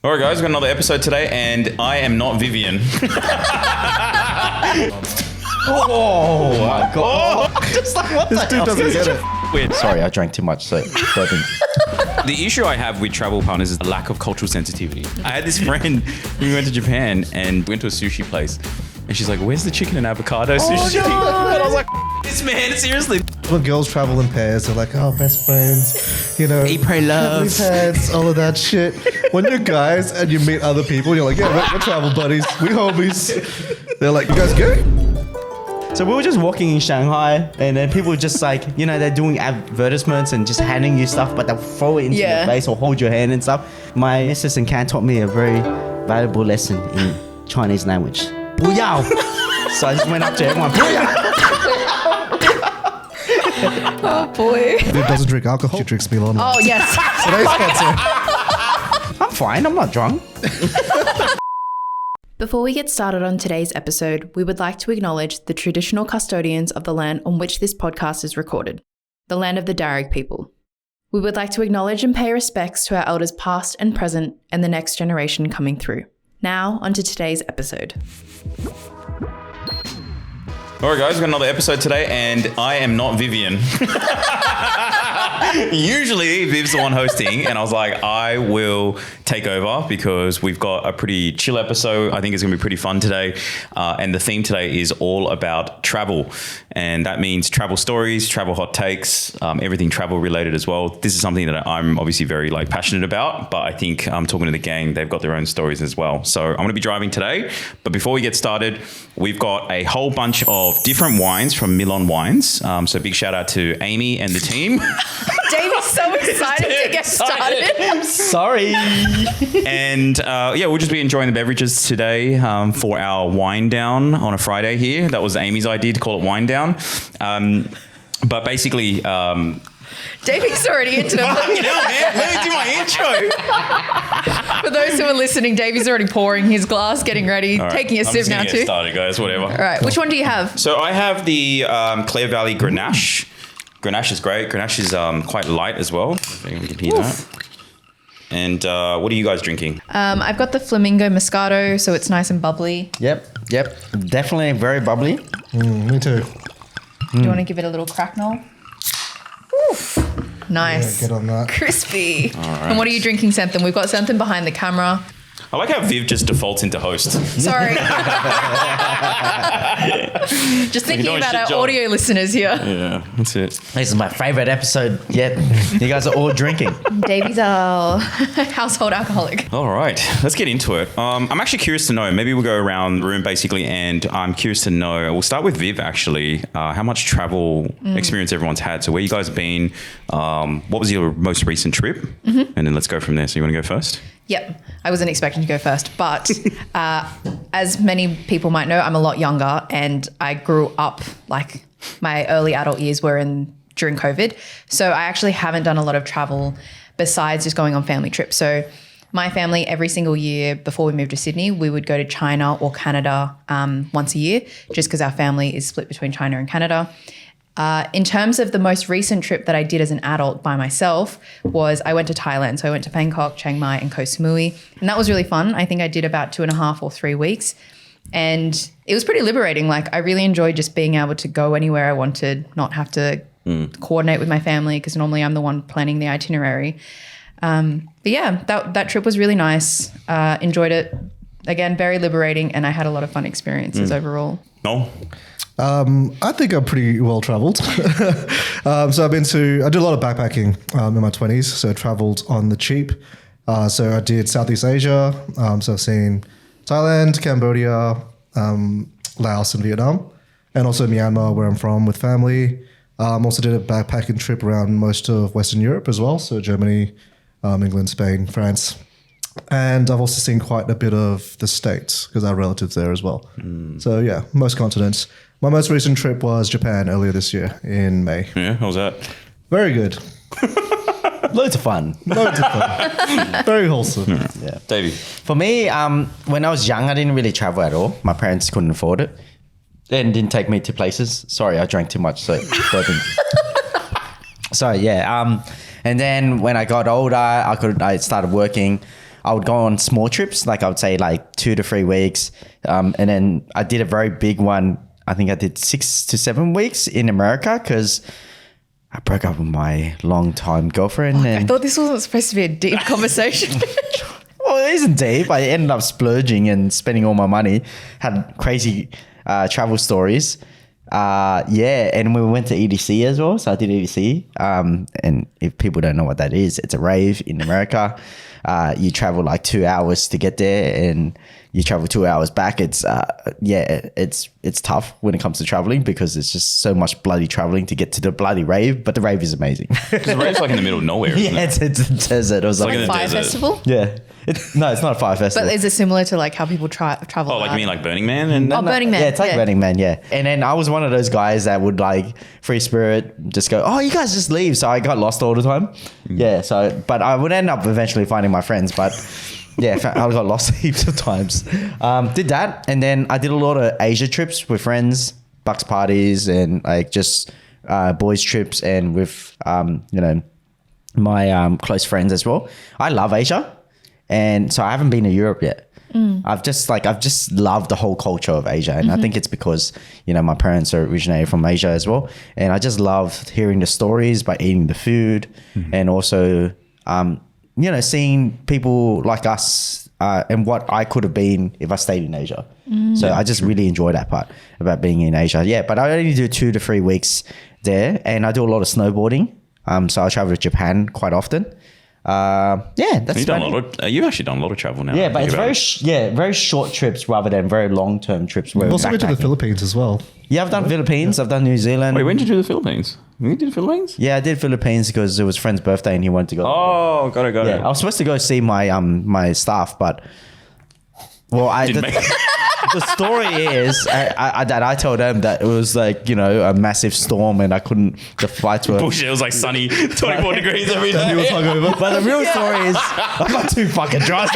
All right, guys, we've got another episode today, and I am not Vivian. Oh my god! Oh, Just like what This dude doesn't get it. weird. Sorry, I drank too much. So The issue I have with travel partners is a lack of cultural sensitivity. I had this friend, we went to Japan and went to a sushi place, and she's like, "Where's the chicken and avocado sushi?" And I was like, "This man, seriously." When girls travel in pairs, they're like, oh, best friends, you know, Eat, pray, love. we've had all of that shit. When you're guys and you meet other people, you're like, yeah, we're travel buddies, we homies. They're like, you guys good? So we were just walking in Shanghai, and then people were just like, you know, they're doing advertisements and just handing you stuff, but they'll throw it into your face or hold your hand and stuff. My missus in Canton taught me a very valuable lesson in Chinese language. 不要. So I just went up to everyone. 不要. Oh boy. Viv doesn't drink alcohol, she drinks Millon. Oh yes. Today's sponsor. I'm fine. I'm not drunk. Before we get started on today's episode, we would like to acknowledge the traditional custodians of the land on which this podcast is recorded, the land of the Darug people. We would like to acknowledge and pay respects to our elders past and present and the next generation coming through. Now, onto today's episode. All right, guys, we've got another episode today, and I am not Vivian. Usually, Viv's the one hosting, and I was like, I will take over because we've got a pretty chill episode. I think it's going to be pretty fun today. And the theme today is all about travel. And that means travel stories, travel hot takes, everything travel related as well. This is something that I'm obviously very passionate about, but I think I'm talking to the gang. They've got their own stories as well. So I'm going to be driving today. But before we get started, we've got a whole bunch of different wines from Millon Wines. So big shout out to Amy and the team. Davie's so excited to get started. I'm sorry. And we'll just be enjoying the beverages today for our wine down on a Friday here. That was Amy's idea to call it wine down. But basically... Davie's already into it. Fucking hell, man. Let me do my intro. For those who are listening, Davie's already pouring his glass, getting ready, All right, taking a I'm sip just now gonna too. get started, guys. Whatever. All right, which one do you have? So I have the Clare Valley Grenache. Grenache is great. Grenache is quite light as well. If anyone can hear that. And what are you guys drinking? I've got the Flamingo Moscato, so it's nice and bubbly. Yep. Definitely very bubbly. Me too. Do you want to give it a little crack, Noel? Oof. Nice. Yeah, get on that. Crispy. And what are you drinking, Senthan? We've got Senthan behind the camera. I like how Viv just defaults into host. Sorry. Just thinking doing about shit our job. audio listeners here. Yeah, that's it. This is my favorite episode yet. You guys are all drinking. Davie's our household alcoholic. All right, let's get into it. I'm actually curious to know, maybe we'll go around the room basically, and I'm curious to know, we'll start with Viv actually, how much travel experience everyone's had. So where you guys have been, what was your most recent trip? And then let's go from there. So you want to go first? Yep. I wasn't expecting to go first, but as many people might know, I'm a lot younger and I grew up, like my early adult years were during COVID. So I actually haven't done a lot of travel besides just going on family trips. So my family, every single year before we moved to Sydney, we would go to China or Canada once a year, just because our family is split between China and Canada. In terms of the most recent trip that I did as an adult by myself was I went to Thailand. So I went to Bangkok, Chiang Mai and Koh Samui. And that was really fun. I think I did about 2.5 or 3 weeks. And it was pretty liberating. Like I really enjoyed just being able to go anywhere I wanted, not have to coordinate with my family because normally I'm the one planning the itinerary. But yeah, that trip was really nice. Enjoyed it. Again, very liberating. And I had a lot of fun experiences overall. No? I think I'm pretty well traveled. So I did a lot of backpacking in my 20s. So I traveled on the cheap. So I did Southeast Asia. So I've seen Thailand, Cambodia, Laos and Vietnam, and also Myanmar where I'm from with family. Also did a backpacking trip around most of Western Europe as well. So Germany, England, Spain, France. And I've also seen quite a bit of the States because I have relatives there as well. So yeah, most continents. My most recent trip was Japan earlier this year in May. Yeah, how was that? Very good. Loads of fun. Loads of fun. Very wholesome. Yeah. Davey? For me, when I was young, I didn't really travel at all. My parents couldn't afford it and didn't take me to places. Sorry, I drank too much. So yeah. And then when I got older, I started working. I would go on small trips, like I would say like 2 to 3 weeks. And then I did a very big one. I think I did 6 to 7 weeks in America because I broke up with my long-time girlfriend. I thought this wasn't supposed to be a deep conversation. Well, it isn't deep. I ended up splurging and spending all my money. Had crazy travel stories. And we went to EDC as well. So I did EDC. And if people don't know what that is, it's a rave in America. You travel like 2 hours to get there, and you travel 2 hours back. It's tough when it comes to traveling because it's just so much bloody traveling to get to the bloody rave. But the rave is amazing. Because the rave's like in the middle of nowhere. Isn't it? It's a desert. It was like in the Fire desert. festival? yeah. No, it's not a fire festival. But is it similar to like how people travel? Oh, like you mean like Burning Man? And Burning Man. Yeah, it's like Burning Man, yeah. And then I was one of those guys that would like free spirit, just go, oh, you guys just leave. So I got lost all the time. Yeah, but I would end up eventually finding my friends. But yeah, I got lost heaps of times. Did that. And then I did a lot of Asia trips with friends, bucks parties, and like just boys trips and with, my close friends as well. I love Asia. And so I haven't been to Europe yet. I've just loved the whole culture of Asia. And I think it's because, my parents are originated from Asia as well. And I just love hearing the stories by eating the food and also, seeing people like us and what I could have been if I stayed in Asia. So I just really enjoy that part about being in Asia. Yeah, but I only do 2 to 3 weeks there, and I do a lot of snowboarding. So I travel to Japan quite often. That's you've actually done a lot of travel now. Yeah, but it's very short trips rather than very long-term trips. You've also been to the Philippines as well. Yeah, I've done Philippines. I've done New Zealand. Wait, when did you do the Philippines? You did the Philippines? Yeah, I did Philippines because it was a friend's birthday and he wanted to go. Oh, got it. Yeah, I was supposed to go see my my staff, but the story is that I told them that it was like, a massive storm and I couldn't, the flights were... Bullshit, it was like sunny, 24 degrees every day. He was hungover. But the real story is I got too fucking drunk.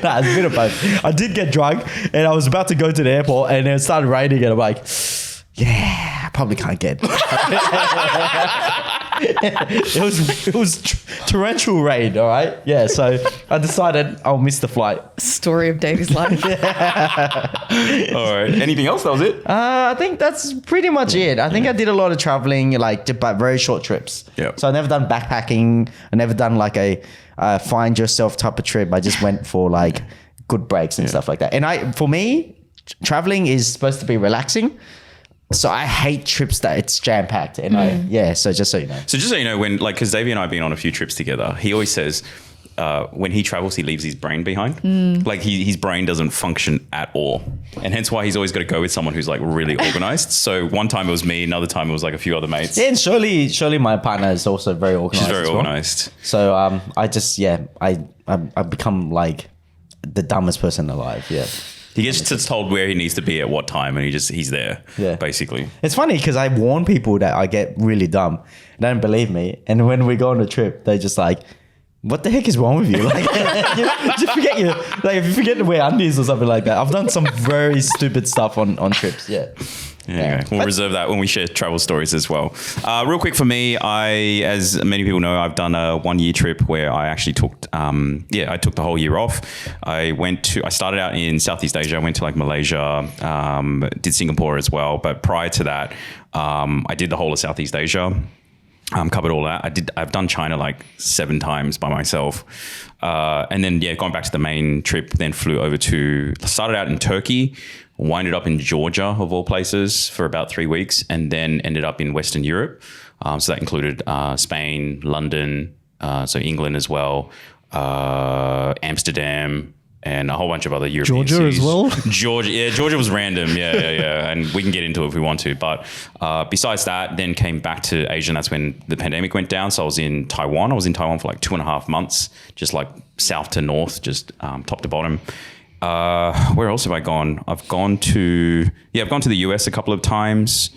Nah, it's a bit of both. I did get drunk and I was about to go to the airport and it started raining and I'm like, yeah, I probably can't get. It was torrential rain, all right? Yeah, so I decided I'll miss the flight. Story of Davie's life. All right. Anything else? That was it? I think that's pretty much it. I think I did a lot of traveling, but very short trips. Yeah. So I never done backpacking. I never done like a find yourself type of trip. I just went for like good breaks and stuff like that. And for me, traveling is supposed to be relaxing. So I hate trips that it's jam packed, and so just so you know. So just so you know, because Davie and I have been on a few trips together, he always says when he travels, he leaves his brain behind. Like his brain doesn't function at all, and hence why he's always got to go with someone who's like really organized. So one time it was me, another time it was like a few other mates. Yeah, and surely my partner is also very organized. She's very organized. So I've become like the dumbest person alive. Yeah. He gets just told where he needs to be at what time, and he's there. Yeah, basically. It's funny because I warn people that I get really dumb. They don't believe me, and when we go on a trip, they're just like, "What the heck is wrong with you?" Like, just forget if you forget to wear undies or something like that. I've done some very stupid stuff on trips. Yeah. Yeah, we'll reserve that when we share travel stories as well. Real quick for me, as many people know, I've done a 1 year trip where I actually took, I took the whole year off. I started out in Southeast Asia. I went to like Malaysia, did Singapore as well. But prior to that, I did the whole of Southeast Asia. Covered all that. I've done China like 7 times by myself. And then, gone back to the main trip, then started out in Turkey, winded up in Georgia, of all places, for about 3 weeks, and then ended up in Western Europe. So that included Spain, London, so England as well, Amsterdam, and a whole bunch of other European cities. Georgia as well? Georgia was random. Yeah. And we can get into it if we want to. But besides that, then came back to Asia, and that's when the pandemic went down. So I was in Taiwan. I was in Taiwan for like 2.5 months, just like south to north, just top to bottom. Where else have I gone? I've gone to the US a couple of times.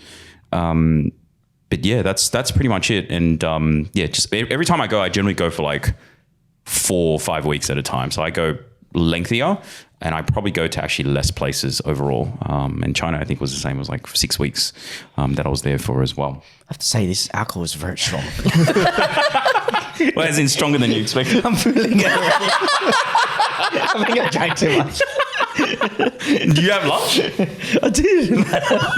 But yeah, that's pretty much it. And just every time I go, I generally go for like 4 or 5 weeks at a time. So I go lengthier, and I probably go to actually less places overall. And China, I think, was the same. It was like 6 weeks that I was there for as well. I have to say, this alcohol is very strong. Well, as in stronger than you expected. I'm feeling it already. I think I drank too much. Do you have lunch? I did.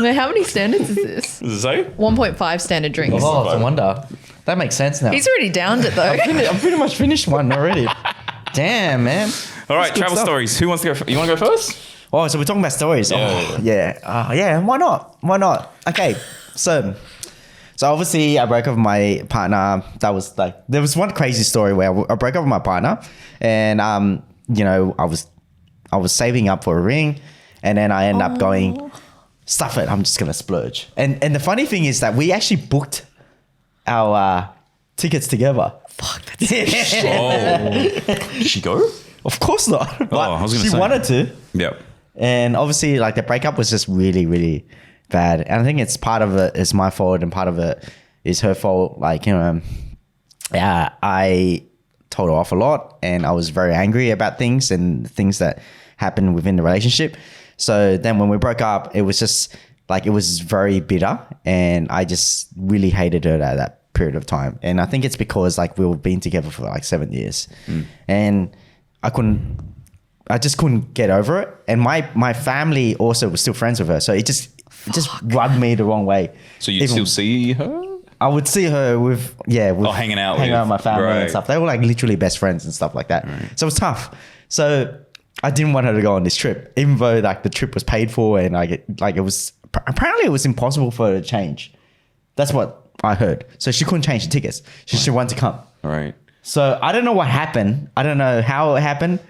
Man, how many standards is this? Does it say? 1.5 standard drinks. Oh, no wonder. That makes sense now. He's already downed it though. I'm pretty much finished one already. Damn, man. All right, good travel stuff. stories. Who wants to go? You want to go first? Oh, so we're talking about stories. Yeah. Oh, yeah. Yeah, why not? Why not? Okay, so obviously I broke up with my partner. That was like, there was one crazy story where I broke up with my partner and, you know, I was saving up for a ring and then I ended up going, stuff it, I'm just going to splurge. And the funny thing is that we actually booked our tickets together. Fuck, that's Did she go? Of course not. But I was gonna she say. wanted to. Yep. And obviously, like the breakup was just really, really bad. And I think it's part of it is my fault and part of it is her fault. Like, you know, yeah, I told her off a lot and I was very angry about things and things that happened within the relationship. So then when we broke up, it was just like, it was very bitter and I just really hated her at that period of time. And I think it's because like we were been together for like 7 years and I just couldn't get over it. And my family also was still friends with her. So it just rubbed me the wrong way. So you still see her? I would see her with hanging out with my family right. and stuff. They were like literally best friends and stuff like that. Right. So it was tough. So I didn't want her to go on this trip, even though like the trip was paid for and it was apparently it was impossible for her to change. That's what I heard. So she couldn't change the tickets. She wanted to come. All right. So I don't know what happened. I don't know how it happened,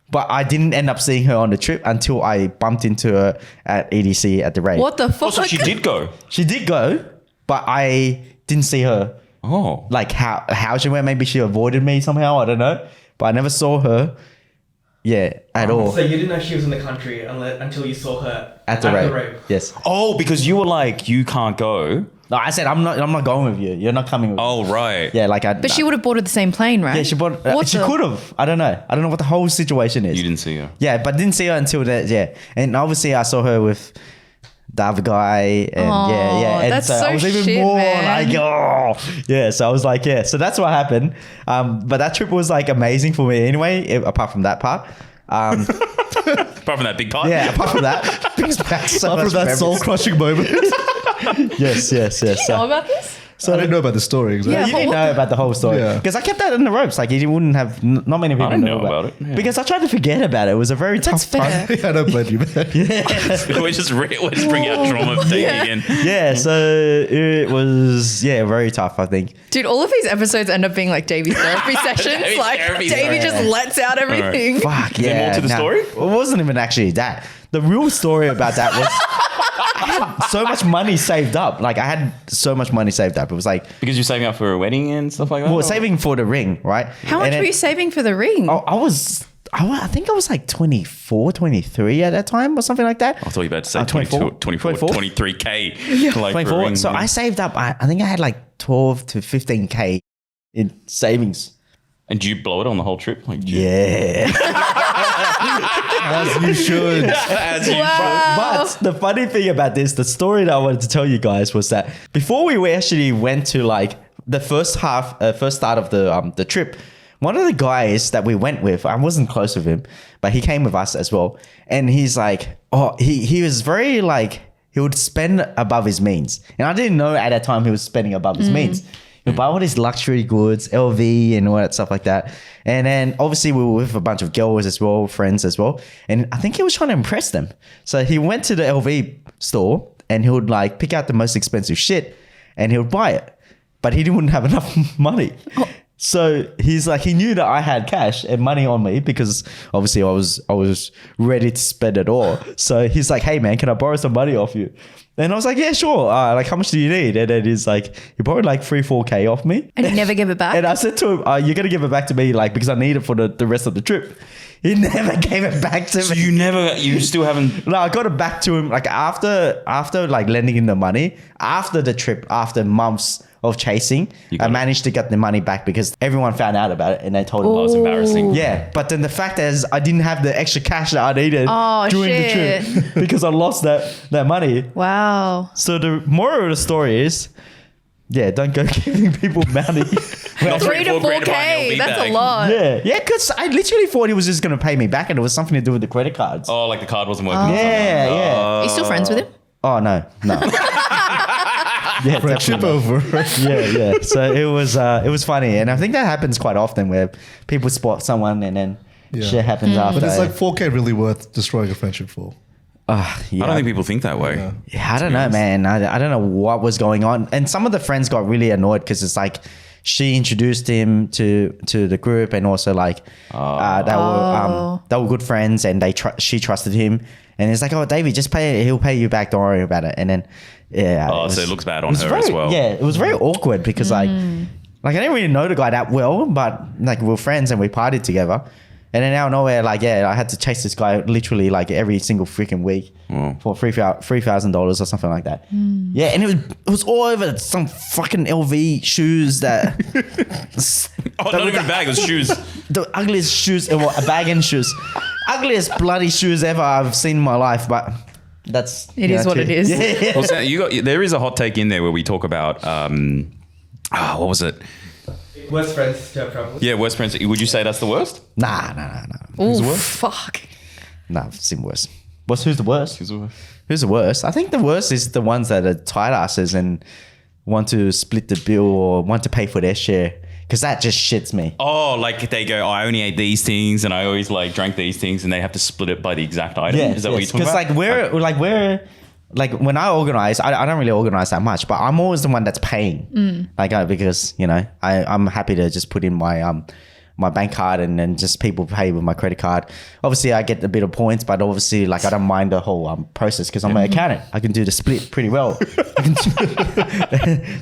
but I didn't end up seeing her on the trip until I bumped into her at EDC at the rave. what the fuck? Oh, so she did go. She did go, but I didn't see her. Oh. Like how she went. Maybe she avoided me somehow. I don't know. But I never saw her. Yeah, at all. So you didn't know she was in the country until you saw her At the rave. Yes. Oh, because you were like, you can't go. No, I said I'm not going with you. You're not coming with me. Oh, right. Yeah, like But she would have boarded the same plane, right? Yeah, she bought. What She the- could have. I don't know. I don't know what the whole situation is. You didn't see her. Yeah, but didn't see her until that. Yeah, and obviously I saw her with Davie guy, and yeah. And that's I so was even shit, more man. like, oh, yeah. So I was like, yeah. So that's what happened. But that trip was like amazing for me anyway. Apart from that part. Apart from that big part. Yeah. Apart from that, brings back so After much that memories. soul-crushing moment. Yes. Know So, about this? I didn't know about the story. Exactly. Yeah. you didn't know about the whole story Yeah. because I kept that in the ropes. Like you wouldn't have. Not many people didn't know know about it. Yeah. because I tried to forget about it. It was a very That's tough time. fair. Yeah, I don't blame you, man. we're just bring out trauma of Davie again. Yeah, so it was very tough, I think. Dude, all of these episodes end up being like Davie's therapy sessions. Davie's Like therapy Davie session. just lets out everything. Fuck there yeah. more to the nah. story? It wasn't even actually that. The real story about that was I had so much money saved up. Like I had so much money saved up. It was like Because you're saving up for a wedding and stuff like that? well, saving for the ring, right? How much were you saving for the ring? I think I was like 24, 23 at that time or something like that. I thought you were about to say 24, 24, 23K. Yeah, like, for a 24. ring. So I saved up, I think I had like 12 to 15K in savings. And do you blow it on the whole trip? Like, do you- Yeah. As you should. As you Wow. But the funny thing about this, the story that I wanted to tell you guys was that before we actually went to like the first start of the trip, one of the guys that we went with, I wasn't close with him, but he came with us as well. And he's like, he was very like, he would spend above his means. And I didn't know at that time he was spending above his means. He would buy all these luxury goods, LV and all that stuff like that. And then obviously we were with a bunch of girls as well, friends as well. And I think he was trying to impress them. So he went to the LV store and he would like pick out the most expensive shit and he would buy it. But he didn't have enough money. So he's like, he knew that I had cash and money on me because obviously I was ready to spend it all. So he's like, hey man, can I borrow some money off you? And I was like, yeah, sure. Like, how much do you need? And then he's like, he borrowed like 3-4K off me. And he never gave it back? And I said to him, you're going to give it back to me like because I need it for the rest of the trip. He never gave it back to So me. you still haven't. No, I got it back to him like after like lending him the money, after the trip, after months of chasing, I managed to get the money back because everyone found out about it and they told him. Oh, it's embarrassing. Yeah, but then the fact is I didn't have the extra cash that I needed Oh, during the shit. trip because I lost that money. Wow. So the moral of the story is, yeah, don't go giving people money. Not 3 to 4 grand to buy an 4K. LV That's bag. a lot. Yeah, because I literally thought he was just going to pay me back and it was something to do with the credit cards. Oh, like the card wasn't working. Yeah, yeah. Are you still friends with him? Oh, no. Yeah, Friendship definitely. over. Yeah. So it was funny. And I think that happens quite often where people spot someone and then shit happens after. But it's like 4K really worth destroying a friendship for. I don't think people think that way. Yeah, I don't know, man. I don't know what was going on. And some of the friends got really annoyed because it's like she introduced him to the group and also like they were good friends and she trusted him. And it's like, oh, Davie, just pay it. He'll pay you back. Don't worry about it. And then, So it looks bad on her as well. Yeah, it was very awkward because like I didn't really know the guy that well, but like we were friends and we partied together. And then out of nowhere, like, I had to chase this guy literally like every single freaking week for $3,000 or something like that. Yeah, and it was all over some fucking LV shoes that. Not even a bag, it was shoes. The ugliest shoes, a bag and shoes. Ugliest bloody shoes ever I've seen in my life, but that's. It is what it is. Yeah. Well, so there is a hot take in there where we talk about, what was it? Worst friends to have trouble with. Yeah, worst friends. Would you say that's the worst? Nah. Oh, fuck. Nah, I've seen worse. Who's the worst? Who's the worst? I think the worst is the ones that are tight asses and want to split the bill or want to pay for their share. Because that just shits me. Oh, like they go, I only ate these things and I always like drank these things and they have to split it by the exact item. Is that what you're talking about? Because we're like when I organize, I don't really organize that much, but I'm always the one that's paying. Because I'm happy to just put in my my bank card and then just people pay with my credit card. Obviously, I get a bit of points, but obviously, like I don't mind the whole process because I'm an accountant. I can do the split pretty well.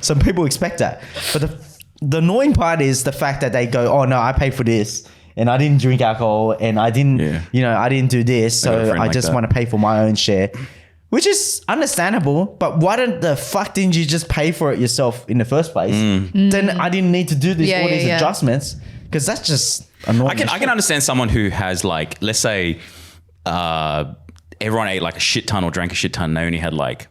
Some people expect that, but the annoying part is the fact that they go, "Oh no, I paid for this." And I didn't drink alcohol and I didn't, I didn't do this. So I just want to pay for my own share. Which is understandable, but why the fuck didn't you just pay for it yourself in the first place? Then I didn't need to do all these adjustments because that's just annoying. I can understand someone who has like, let's say, everyone ate like a shit ton or drank a shit ton and they only had like,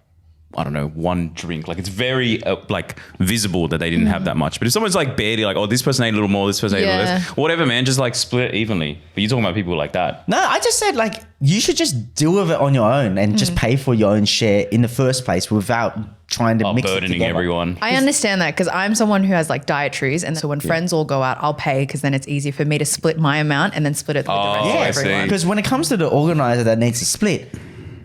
I don't know, one drink. Like it's very like visible that they didn't have that much. But if someone's like barely like, oh, this person ate a little more, this person ate a little less, whatever, man, just like split it evenly. But you're talking about people like that. No, I just said like you should just deal with it on your own and just pay for your own share in the first place without trying to mix it burdening together. everyone. I understand that because I'm someone who has like dietaries, and so when friends all go out, I'll pay because then it's easy for me to split my amount and then split it with the rest I of see. everyone. Because when it comes to the organizer that needs to split,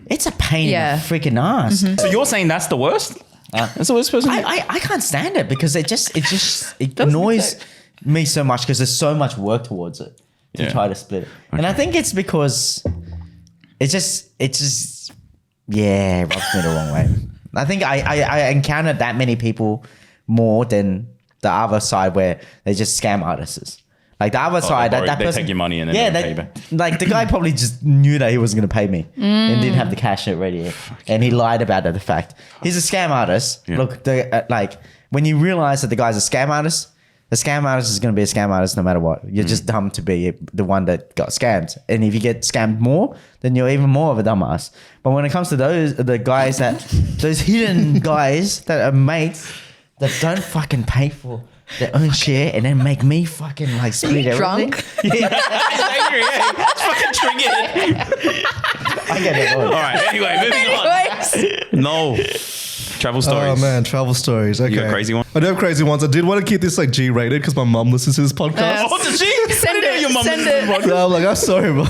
it's a pain in the freaking ass. So you're saying that's the worst? That's the worst person? I can't stand it because it annoys me so much because there's so much work towards it to try to split it. And I think it's because it just rubs me the wrong way. I think I encountered that many people more than the other side where they just scam artists. Like the other side, that they person, take your money and then they pay you back. Like the guy probably just knew that he wasn't going to pay me and didn't have the cash ready, and he lied about it. The fact he's a scam artist. Yeah. Look, like when you realize that the guy's a scam artist, the scam artist is going to be a scam artist no matter what. You're just dumb to be the one that got scammed, and if you get scammed more, then you're even more of a dumbass. But when it comes to the guys those hidden guys that are mates that don't fucking pay for their own share and then make me fucking like split everything. Drunk? It's fucking triggered. I get it. All right, anyway, moving on. No. Travel stories. Oh man, travel stories. Okay. You got crazy one? I do have crazy ones. I did want to keep this like G-rated because my mum listens to this podcast. Oh, does she? Send it. Your mum Send listens to it. this podcast? So I'm like, I'm sorry, mum.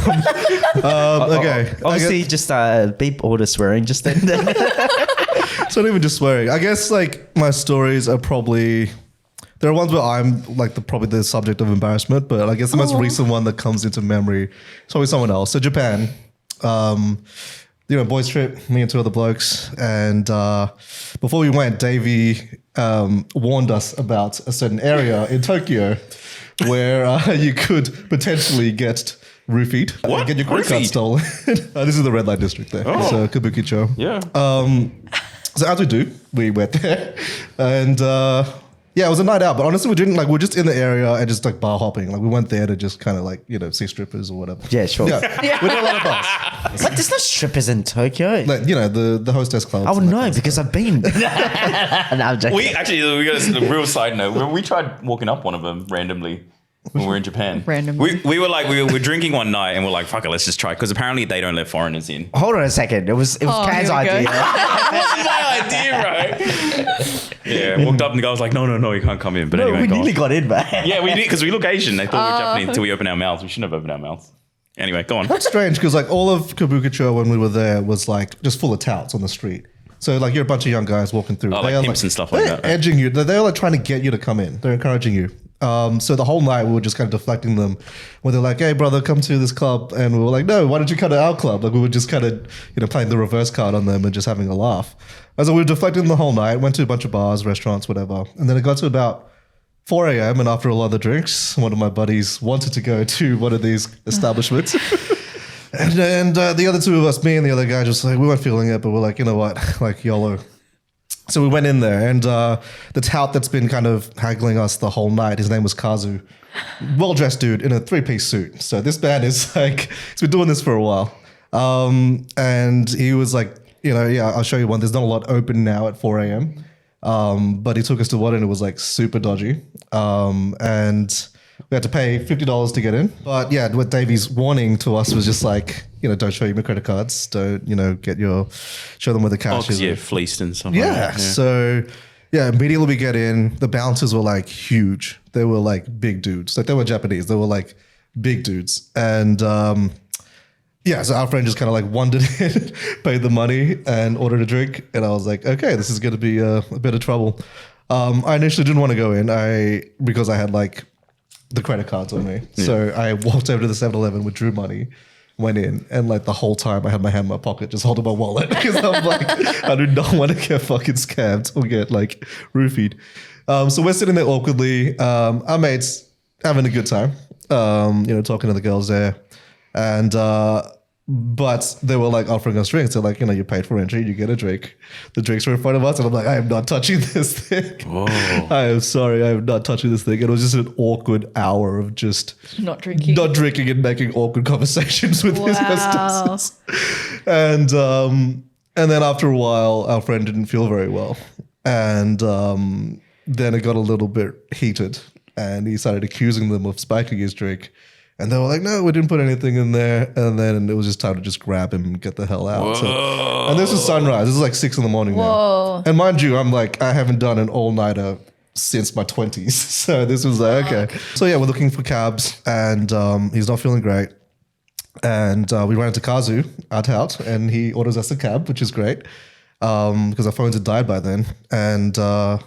Okay. Obviously, just beep all the swearing just then. It's not even just swearing. I guess like my stories are probably, there are ones where I'm like probably the subject of embarrassment, but I guess the most recent one that comes into memory is probably someone else. So Japan, boys trip, me and two other blokes. And before we went, Davie warned us about a certain area in Tokyo where you could potentially get roofied and get your credit card Roofied? stolen. This is the red light district there. Oh. So Kabukicho. Yeah. So as we do, we went there and Yeah, it was a night out, but honestly, we didn't like. We were just in the area and just like bar hopping. Like we went there to just kind of like see strippers or whatever. Yeah, sure. Yeah, we did a lot of bars. But there's no strippers in Tokyo. Like the hostess clubs. I would and that know kind of because I've been. No, I'm joking. We got a real side note. We tried walking up one of them randomly when we were in Japan. Randomly. We were drinking one night and we're like, fuck it, let's just try. Because apparently they don't let foreigners in. Hold on a second. It was Kaz's here we go. idea. That was my idea, right? Yeah, walked up and the guy was like, no, you can't come in. But No, anyway, we go on. nearly got in, man. Yeah, we did because we look Asian. They thought we were Japanese until we opened our mouths. We shouldn't have opened our mouths. Anyway, go on. That's strange because like all of Kabukicho when we were there was like just full of touts on the street. So like you're a bunch of young guys walking through. Oh, like They are, pimps and stuff like they're that. edging you. They're like trying to get you to come in. They're encouraging you. So the whole night we were just kind of deflecting them when they're like, hey brother, come to this club. And we were like, no, why don't you come to our club? Like we were just kind of, playing the reverse card on them and just having a laugh. And so we were deflecting them the whole night, went to a bunch of bars, restaurants, whatever. And then it got to about 4 a.m. and after a lot of drinks, one of my buddies wanted to go to one of these establishments. And the other two of us, me and the other guy, just like, we weren't feeling it, but we're like, you know what, like YOLO. So we went in there and the tout that's been kind of haggling us the whole night, his name was Kazu. Well-dressed dude in a 3-piece suit. So this man is like, he's been doing this for a while. And he was like, I'll show you one. There's not a lot open now at 4 a.m. But he took us to one and it was like super dodgy. And we had to pay $50 to get in. But yeah, what Davie's warning to us was just like, don't show your credit cards. Don't, show them where the cash is. Yeah, fleeced and stuff Yeah. like that. So yeah, immediately we get in. The bouncers were like huge. They were like big dudes. Like they were Japanese. They were like big dudes. And so our friend just kind of like wandered in, paid the money and ordered a drink. And I was like, okay, this is going to be a bit of trouble. I initially didn't want to go in because I had like the credit cards on me. Yeah. So I walked over to the 7-Eleven, withdrew money, went in, and like the whole time I had my hand in my pocket just holding my wallet because I'm like, I do not want to get fucking scammed or get like roofied. So we're sitting there awkwardly. Our mates having a good time, talking to the girls there. And but they were like offering us drinks. They're like, you paid for entry, you get a drink. The drinks were in front of us, and I'm like, I am not touching this thing. Whoa. I am sorry, I am not touching this thing. It was just an awkward hour of just Not drinking and making awkward conversations with his hostesses. And then after a while, our friend didn't feel very well, and then it got a little bit heated, and he started accusing them of spiking his drink. And they were like, no, we didn't put anything in there. And then it was just time to just grab him and get the hell out. So, and this is sunrise. This is like 6 a.m. now. And mind you, I'm like, I haven't done an all-nighter since my 20s. So this was like, okay. So yeah, we're looking for cabs and he's not feeling great. And we ran into Kazu, our tout, and he orders us a cab, which is great because our phones had died by then. And then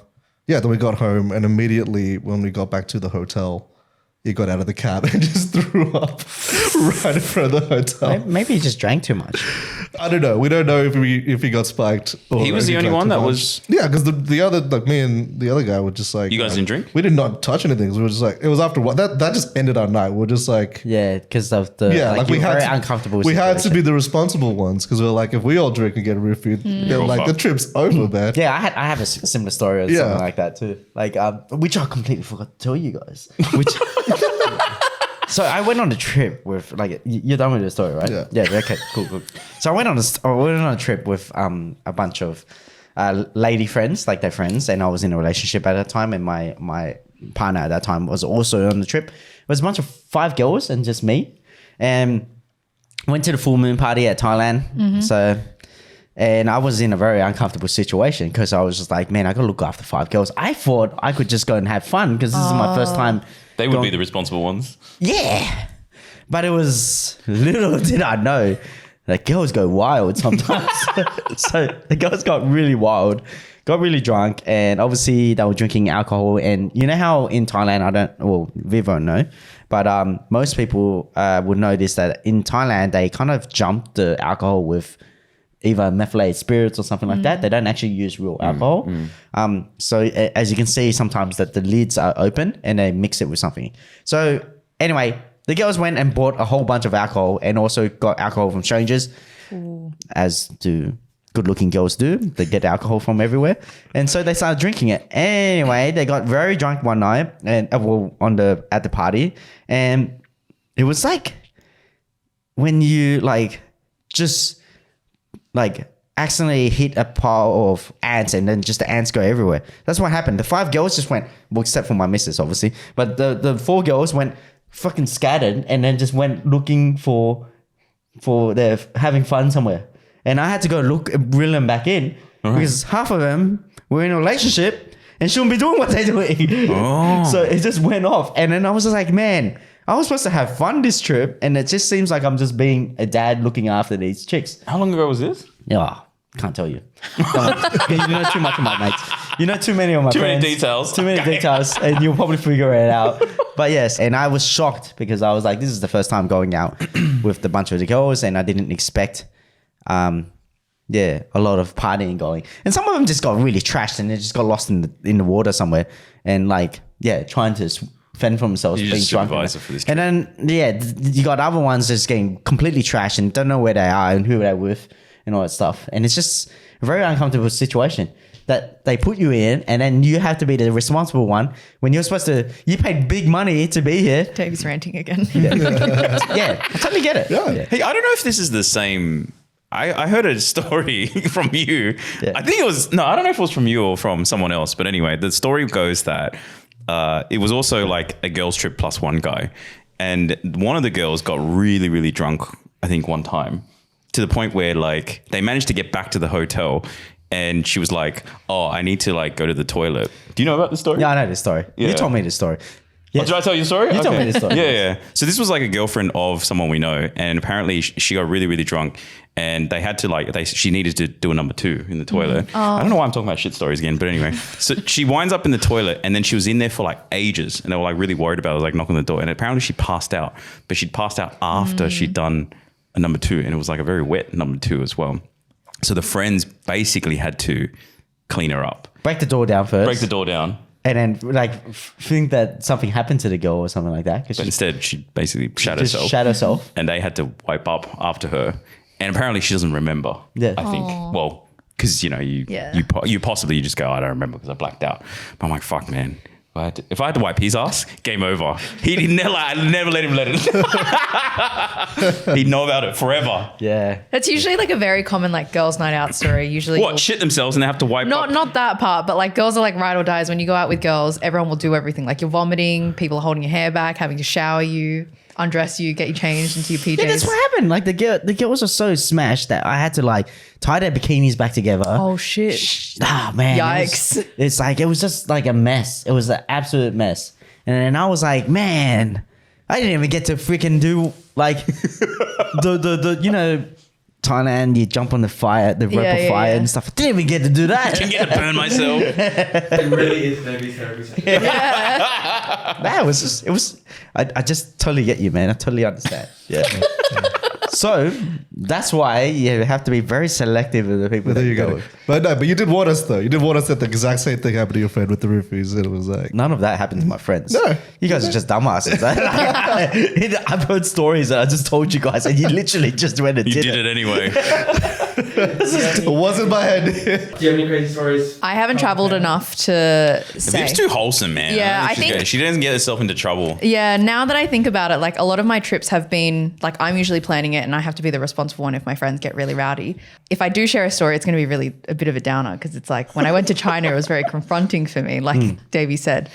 we got home and immediately when we got back to the hotel, he got out of the cab and just threw up right in front of the hotel. Maybe he just drank too much. I don't know. We don't know if he got spiked. Or He was if the only drank one too that much. was. Yeah, because the other, like me and the other guy were just like. You guys didn't drink? We did not touch anything. We were just like, it was after what? That just ended our night. We were just like. Yeah, because of the We you were had very to, uncomfortable. We had to situation. be the responsible ones because we were like, if we all drink and get roofied, they're like, the trip's over, man. Yeah, I have a similar story or something like that too. Like, which I completely forgot to tell you guys. Which, so I went on a trip with you're done with the story, right? Yeah. Yeah. Okay. Cool. So I went on a trip with a bunch of lady friends, like their friends, and I was in a relationship at that time, and my partner at that time was also on the trip. It was a bunch of 5 girls and just me, and went to the full moon party at Thailand. Mm-hmm. So. And I was in a very uncomfortable situation because I was just like, man, I got to look after 5 girls. I thought I could just go and have fun because this is my first time. They would be the responsible ones. Yeah. But it was, little did I know, that girls go wild sometimes. So the girls got really wild, got really drunk. And obviously they were drinking alcohol. And you know how in Thailand, Viv won't know, but most people would know this, that in Thailand, they kind of jump the alcohol with either methylated spirits or something like that. They don't actually use real alcohol. So as you can see, sometimes that the lids are open and they mix it with something. So anyway, the girls went and bought a whole bunch of alcohol and also got alcohol from strangers, as do good-looking girls do. They get alcohol from everywhere, and so they started drinking it. Anyway, they got very drunk one night, and at the party, and it was like when you just accidentally hit a pile of ants, and then just the ants go everywhere. That's what happened. The 5 girls just went, well, except for my missus, obviously, but the 4 girls went fucking scattered, and then just went looking for their having fun somewhere. And I had to go reel them back in because half of them were in a relationship and shouldn't be doing what they're doing. Oh. So it just went off. And then I was just like, man, I was supposed to have fun this trip, and it just seems like I'm just being a dad looking after these chicks. How long ago was this? Yeah, can't tell you. You know too much of my mates. You know too many of my friends. Too many details, and you'll probably figure it out. But yes, and I was shocked because I was like, this is the first time going out with a bunch of the girls, and I didn't expect a lot of partying going. And some of them just got really trashed, and they just got lost in the water somewhere, and trying to fend for themselves, You being just drunk. supervisor for this trip. And then you got other ones just getting completely trashed and don't know where they are and who they're with and all that stuff. And it's just a very uncomfortable situation that they put you in, and then you have to be the responsible one when you're supposed to. You paid big money to be here. Davie's ranting again. Yeah, I totally get it. Yeah. Hey, I don't know if this is the same. I heard a story from you. Yeah. I think it was, I don't know if it was from you or from someone else. But anyway, the story goes that it was also like a girls trip plus one guy. And one of the girls got really, really drunk, I think one time, to the point where they managed to get back to the hotel. And she was like, oh, I need to go to the toilet. Do you know about the story? Yeah, I know this story. Yeah. You told me this story. Oh, did I tell you the story? You told me this story. Yeah. So this was a girlfriend of someone we know, and apparently she got really, really drunk, and they had to she needed to do a number 2 in the toilet. I don't know why I'm talking about shit stories again, but anyway. So she winds up in the toilet, and then she was in there for ages, and they were really worried about her, knocking on the door, and apparently she passed out, but she'd passed out after she'd done a number 2, and it was a very wet number 2 as well. So the friends basically had to clean her up, Break the door down first. break the door down. And then think that something happened to the girl or something like that. But instead, she basically shat just herself. shat herself. And they had to wipe up after her. And apparently she doesn't remember. Yeah. I think. Well, because, you just go, I don't remember because I blacked out. But I'm like, fuck, man. If I had to wipe his ass, game over. I'd never let him let it. He'd know about it forever. Yeah. That's usually a very common girls' night out story. Usually, What? Shit themselves and they have to wipe up? not that part, but girls are ride or dies. When you go out with girls, everyone will do everything. You're vomiting, people are holding your hair back, having to shower you, undress you, get you changed into your PJs. Yeah, that's what happened. The girls were so smashed that I had to tie their bikinis back together. Oh shit! Ah, man. Yikes. It was just a mess. It was an absolute mess. And then I was like, man, I didn't even get to freaking do the Thailand, you jump on the fire, the rope of fire and stuff. I didn't even get to do that. I didn't get to burn myself. It really is Davie's therapy session. That was just, it was, I just totally get you, man. I totally understand. Yeah. So that's why you have to be very selective with the people But that there you you go go. with. But you did warn us though. You did warn us that the exact same thing happened to your friend with the roofies. And it was None of that happened to my friends. No. You guys are just dumbasses. I've heard stories that I just told you guys, and you literally just went and You did did it anyway. it wasn't my head. Do you have any crazy stories? I haven't traveled enough to say. Viv's too wholesome, man. Yeah, I she's think- good. She doesn't get herself into trouble. Yeah, now that I think about it, a lot of my trips have been I'm usually planning it and I have to be the responsible one if my friends get really rowdy. If I do share a story, it's going to be really a bit of a downer because it's when I went to China, it was very confronting for me, Davie said.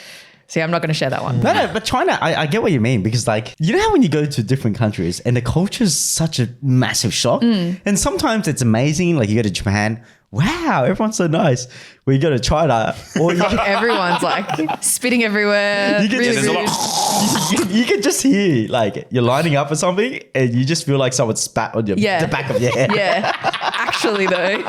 See, I'm not going to share that one. No, but China, I get what you mean because you know how when you go to different countries and the culture is such a massive shock, and sometimes it's amazing. You go to Japan, wow, everyone's so nice. When you go to China, or Everyone's spitting everywhere. You can really just- rude. you can just hear you're lining up for something and you just feel like someone spat on the back of your head. Yeah, actually though.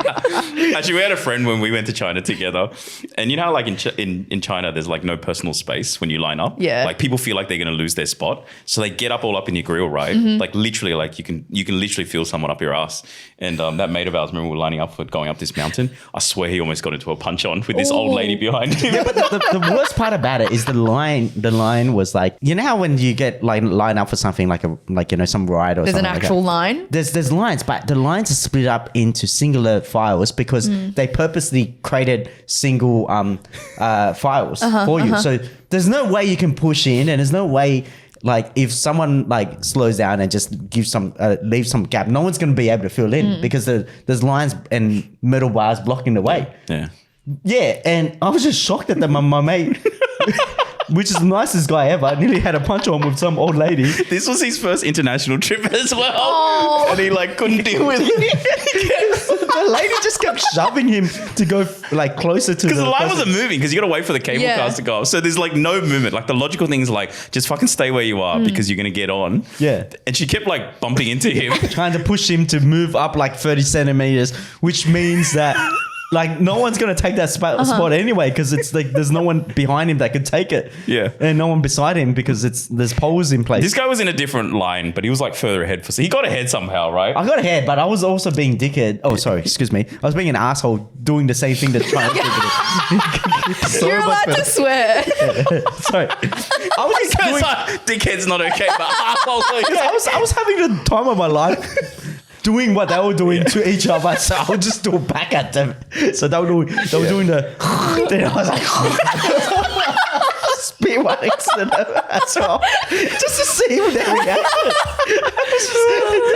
Actually, we had a friend when we went to China together, and you know, how, in China, there's no personal space when you line up. Yeah. People feel like they're going to lose their spot, so they get up all up in your grill, right? Literally, you can literally feel someone up your ass. And that mate of ours, remember we were lining up for going up this this mountain. I swear he almost got into a punch on with this old lady behind him. Yeah, but the worst part about it is the line. The line was like, you know how when you get like line up for something like some ride or There's something an like actual that. line. There's lines, but the lines are split up into singular files because they purposely created single files for you. So there's no way you can push in, and there's no way. Like if someone like slows down and just gives leave some gap, no one's going to be able to fill in because there's lines and metal bars blocking the way. Yeah, and I was just shocked that my mate, which is the nicest guy ever, nearly had a punch on with some old lady. This was his first international trip as well, and he like couldn't deal with it. The lady just kept shoving him to go like closer to Because the line wasn't moving because you got to wait for the cable cars to go off. So there's like no movement. Like the logical thing is like, just fucking stay where you are because you're going to get on. Yeah. And she kept like bumping into him. Trying to push him to move up like 30 centimeters, which means that like no one's going to take that spot anyway because it's like there's no one behind him that could take it. Yeah. And no one beside him because there's poles in place. This guy was in a different line, but he was like further ahead. So he got ahead somehow, right? I got ahead, but I was also being dickhead. Oh, sorry, excuse me. I was being an asshole doing the same thing that's trying to do. You're allowed to swear. Sorry. I was just doing, Dickhead's not okay, but asshole. yeah, I was having the time of my life. Doing what they were doing to each other, so I would just do it back at them. So they were doing the. Then I was like, spit one incident as well, just to see what their reaction. Then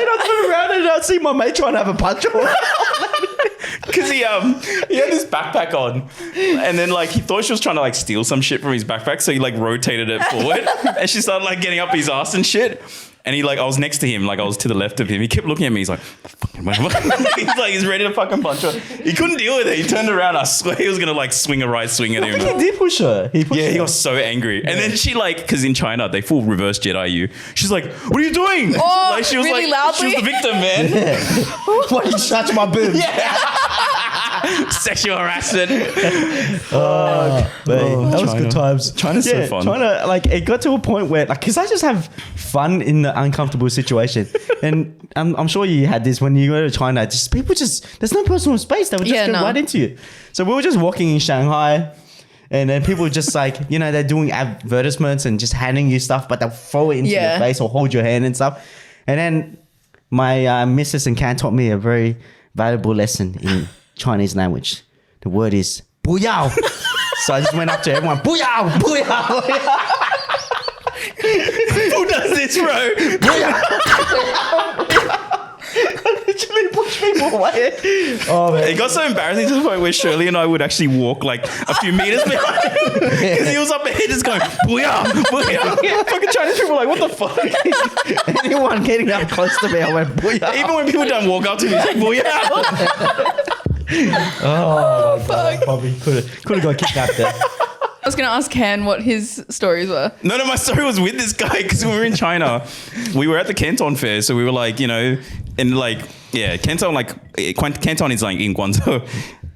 I turn around and I see my mate trying to have a punch on. Because he had this backpack on, and then like he thought she was trying to like steal some shit from his backpack, so he like rotated it forward, and she started like getting up his ass and shit. And he like, I was next to him, like I was to the left of him. He kept looking at me. He's like, he's like, he's ready to fucking punch her. He couldn't deal with it. He turned around. I swear he was gonna like swing a right swing at him. He did push her. He got so angry. And then she like, because in China they full reverse Jedi you. She's like, what are you doing? Oh, like she was really like, loudly? she was the victim, man. Why did you touch my boobs? Sexual harassment. That was China. good times. China's so fun. China, like, it got to a point where, like, because I just have fun in the uncomfortable situation. And I'm sure you had this when you go to China, just people there's no personal space. They would just go right into you. So we were just walking in Shanghai. And then people just like, they're doing advertisements and just handing you stuff, but they'll throw it into your face or hold your hand and stuff. And then my missus and Can taught me a very valuable lesson in Chinese language. The word is 不要. So I just went up to everyone, 不要, 不要, 不要. Who does this, bro? I literally pushed people away. Oh man. It got so embarrassing to the point where Shirley and I would actually walk like a few meters behind him because he was up ahead just going, booyah, booyah. Fucking Chinese people were like, what the fuck? Anyone getting up close to me, I went, booyah. Even when people don't walk up to me, it's like, booyah. Oh, fuck. Probably could have got kidnapped there. I was going to ask Ken what his stories were. No, my story was with this guy because when we were in China, we were at the Canton Fair. So we were like, and like, yeah, Canton is like in Guangzhou.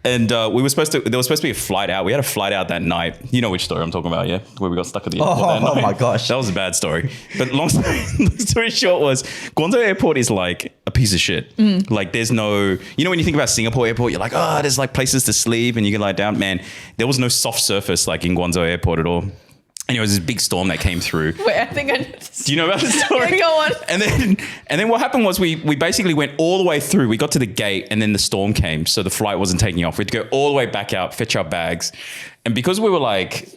And there was supposed to be a flight out. We had a flight out that night. You know which story I'm talking about, yeah? Where we got stuck at the airport that night. Oh my gosh. That was a bad story. But long story short was, Guangzhou Airport is like a piece of shit. Like there's no, when you think about Singapore Airport, you're like, there's like places to sleep and you can lie down. Man, there was no soft surface like in Guangzhou Airport at all. And it was this big storm that came through. Wait, I think I know this. Do you know about the story? Yeah, go on. And then what happened was we basically went all the way through. We got to the gate and then the storm came. So the flight wasn't taking off. We had to go all the way back out, fetch our bags. And because we were like...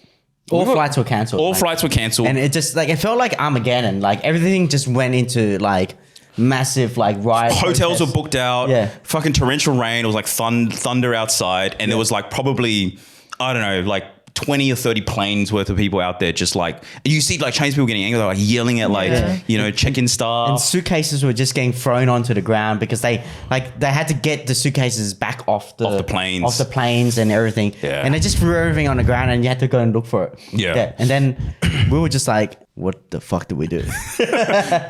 All flights were cancelled. All flights were cancelled. And it just like, it felt like Armageddon. Like everything just went into like massive like riot. Hotels protests. were booked out. Yeah. Fucking torrential rain. It was like thunder outside. And there was like probably, I don't know, like 20 or 30 planes worth of people out there just like, you see like Chinese people getting angry, they're like yelling at like, check-in staff. And suitcases were just getting thrown onto the ground because they had to get the suitcases back off the planes and everything. Yeah. And they just threw everything on the ground and you had to go and look for it. Yeah. And then we were just like, what the fuck did we do?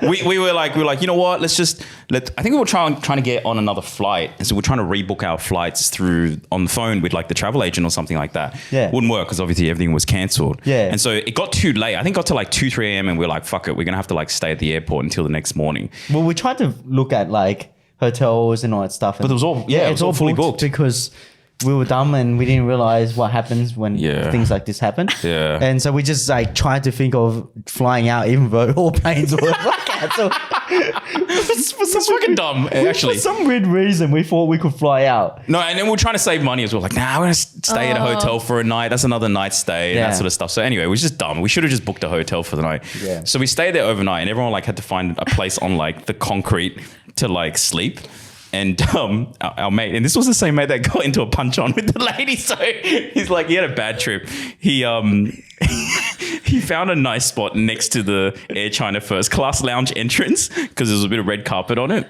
we were like, you know what? I think we were trying to get on another flight. And so we're trying to rebook our flights through on the phone with like the travel agent or something like that. Yeah. Wouldn't work because obviously everything was cancelled. Yeah. And so it got too late. I think it got to like 2-3 a.m. and we were like, fuck it. We're going to have to like stay at the airport until the next morning. Well, we tried to look at like hotels and all that stuff. But it was all it was all fully booked because we were dumb and we didn't realize what happens when things like this happen. Yeah. And so we just like tried to think of flying out, even though all planes were cancelled. It's fucking dumb, actually. For some weird reason, we thought we could fly out. No, and then we're trying to save money as well. Like, nah, we're going to stay at a hotel for a night. That's another night stay and that sort of stuff. So anyway, it was just dumb. We should have just booked a hotel for the night. Yeah. So we stayed there overnight and everyone like had to find a place on like the concrete to like sleep. And our mate, and this was the same mate that got into a punch on with the lady. So he's like, he had a bad trip. He he found a nice spot next to the Air China first class lounge entrance because there was a bit of red carpet on it.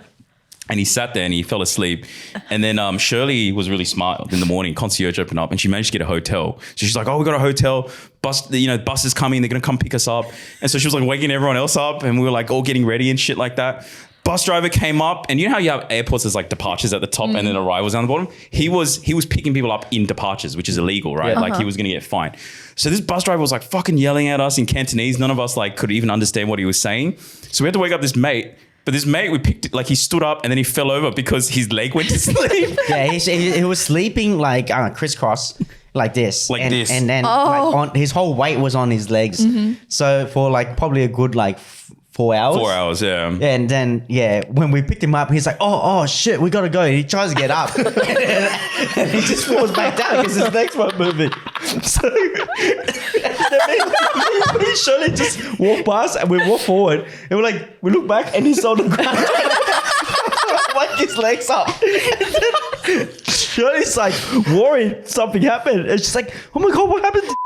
And he sat there and he fell asleep. And then Shirley was really smart in the morning. Concierge opened up and she managed to get a hotel. So she's like, oh, we got a hotel. Bus is coming. They're going to come pick us up. And so she was like waking everyone else up and we were like all getting ready and shit like that. Bus driver came up and you know how you have airports, there's like departures at the top and then arrivals down the bottom. He was picking people up in departures, which is illegal, right? Yeah. Like he was going to get fined. So this bus driver was like fucking yelling at us in Cantonese. None of us like could even understand what he was saying. So we had to wake up this mate. But this mate, we picked, like he stood up and then he fell over because his leg went to sleep. Yeah, he was sleeping like crisscross like this. Like this. And then like his whole weight was on his legs. So for like probably a good like 4 hours. 4 hours, yeah. And then, when we picked him up, he's like, oh shit, we got to go. And he tries to get up. and he just falls back down because his legs weren't moving. So we surely just walk past and we walk forward. And we look back and he's on the ground. Like his legs up. Shirley's like worried something happened. And she's like, oh my God, what happened to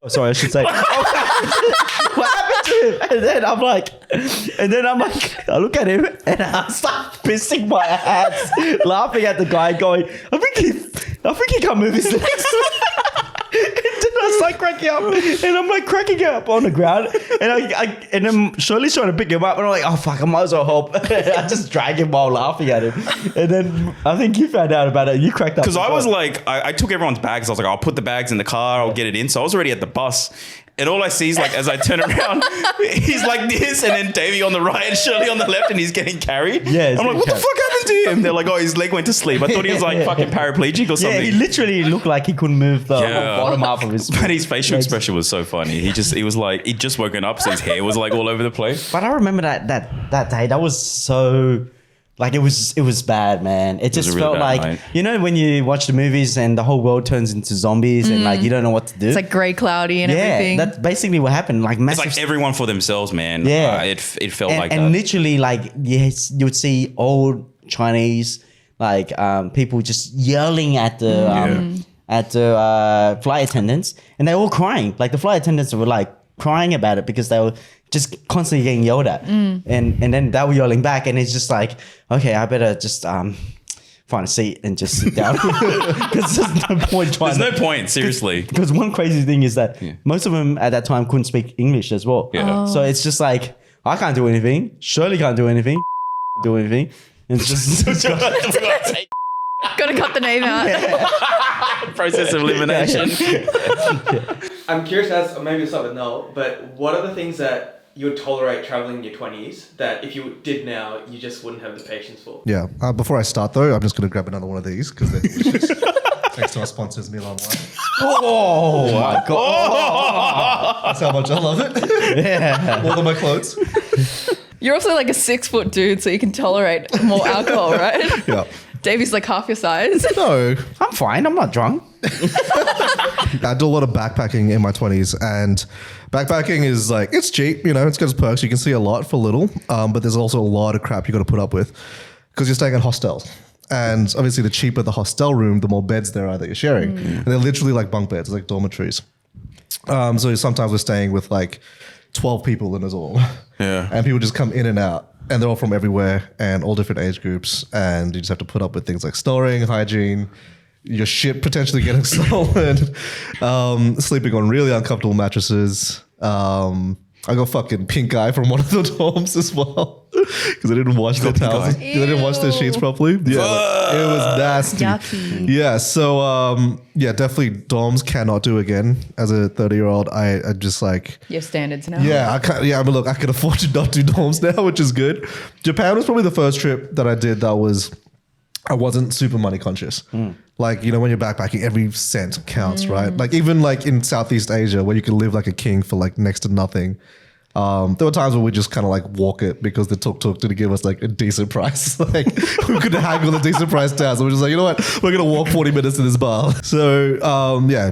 Oh, sorry, I should say. What happened to him? And then I'm like, I look at him and I start pissing my hands, laughing at the guy, going, I think he can't move his legs. And then I start cracking up, and I'm like cracking up on the ground, and then Shirley's trying to pick him up, and I'm like, oh fuck, I might as well help. I just drag him while laughing at him, and then I think you found out about it. You cracked up because I was like, I took everyone's bags. I was like, I'll put the bags in the car. I'll get it in. So I was already at the bus. And all I see is like, as I turn around, he's like this, and then Davie on the right and Shirley on the left, and he's getting carried. Yeah, I'm like, what the fuck happened to him? They're like, oh, his leg went to sleep. I thought he was like fucking paraplegic or something. Yeah, he literally looked like he couldn't move the bottom half of his. But his facial expression was so funny. He was like, he'd just woken up, so his hair was like all over the place. But I remember that day. That was so. Like it was bad, man. It just really felt like night. You know when you watch the movies and the whole world turns into zombies and like you don't know what to do. It's like grey, cloudy, and everything. That's basically what happened. Like massive. It's like everyone for themselves, man. Yeah, it felt and, like and that. literally like yes, you would see old Chinese like people just yelling at the flight attendants, and they're all crying. Like the flight attendants were like crying about it because they were just constantly getting yelled at, and then they were yelling back, and it's just like, okay, I better just find a seat and just sit down because there's no point trying. There's no point, seriously. Because one crazy thing is that most of them at that time couldn't speak English as well. Yeah. So it's just like I can't do anything. Shirley can't do anything. Do anything. And it's just Gotta cut the name out. process of elimination. I'm curious as maybe start with Noel, but what are the things that you would tolerate traveling in your 20s that if you did now, you just wouldn't have the patience for? Yeah. Before I start though, I'm just going to grab another one of these because they're delicious. Thanks to our sponsors, Millon. oh my god! That's how much I love it. Yeah. More than my clothes. You're also like a 6 foot dude, so you can tolerate more alcohol, right? Yeah. Davey's like half your size. No. I'm fine. I'm not drunk. I do a lot of backpacking in my 20s, and backpacking is like, it's cheap, you know, it's got its perks. You can see a lot for little, but there's also a lot of crap you got to put up with because you're staying in hostels. And obviously the cheaper the hostel room, the more beds there are that you're sharing. And they're literally like bunk beds, like dormitories. So sometimes we're staying with like 12 people in us all. Yeah. And people just come in and out. And they're all from everywhere and all different age groups. And you just have to put up with things like snoring, hygiene, your shit potentially getting stolen, sleeping on really uncomfortable mattresses. I got fucking pink eye from one of the dorms as well. because they didn't wash their towels. They didn't wash their sheets properly. Yeah, like, it was nasty. Yucky. Yeah, so definitely dorms cannot do again. As a 30-year-old, I just like Your standards now. yeah, I can't. Yeah, I mean, look, I can afford to not do dorms now, which is good. Japan was probably the first trip that I did that I wasn't super money conscious. Like, when you're backpacking, every cent counts, right? Like even like in Southeast Asia where you can live like a king for like next to nothing. There were times where we just kind of like walk it because the tuk-tuk didn't give us like a decent price. Like we couldn't haggle a decent price down. So we're just like, you know what? We're going to walk 40 minutes to this bar. So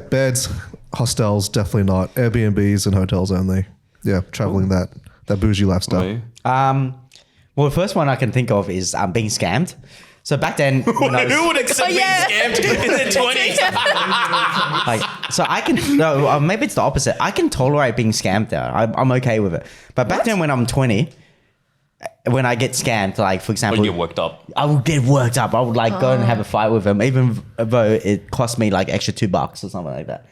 beds, hostels, definitely not. Airbnbs and hotels only. Yeah, traveling that bougie lifestyle. Well, the first one I can think of is being scammed. So back then, when I was, Who would accept being scammed in their 20s? so I can maybe it's the opposite. I can tolerate being scammed there. I'm okay with it. But back then, when I'm 20, when I get scammed, like for example, You get worked up. I would get worked up. I would like go and have a fight with them, even though it cost me like extra $2 or something like that,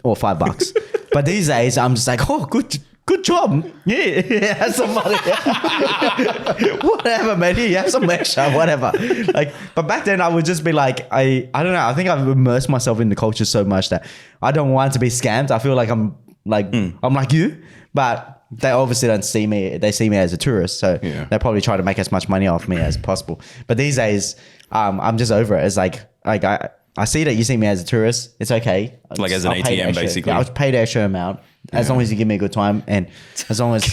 or $5. But these days, I'm just like, oh, good job. Yeah, have some money. Whatever, man. You have some extra, whatever. Like, but back then I would just be like, I don't know. I think I've immersed myself in the culture so much that I don't want to be scammed. I feel like I'm like you, but they obviously don't see me. They see me as a tourist, so they probably try to make as much money off me as possible. But these days, I'm just over it. It's like I see that you see me as a tourist. It's okay. Like as an ATM, basically. Yeah, I'll pay the extra amount as long as you give me a good time, and as long as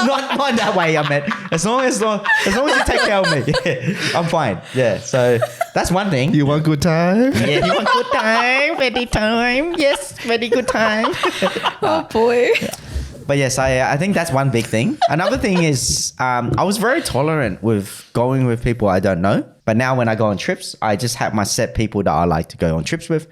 not in that way. I meant as long as you take care of me, I'm fine. Yeah. So that's one thing. You want good time? Yeah, you want good time, very time. Yes, very good time. Oh boy. But yes, I think that's one big thing. Another thing is I was very tolerant with going with people I don't know. But now when I go on trips, I just have my set people that I like to go on trips with.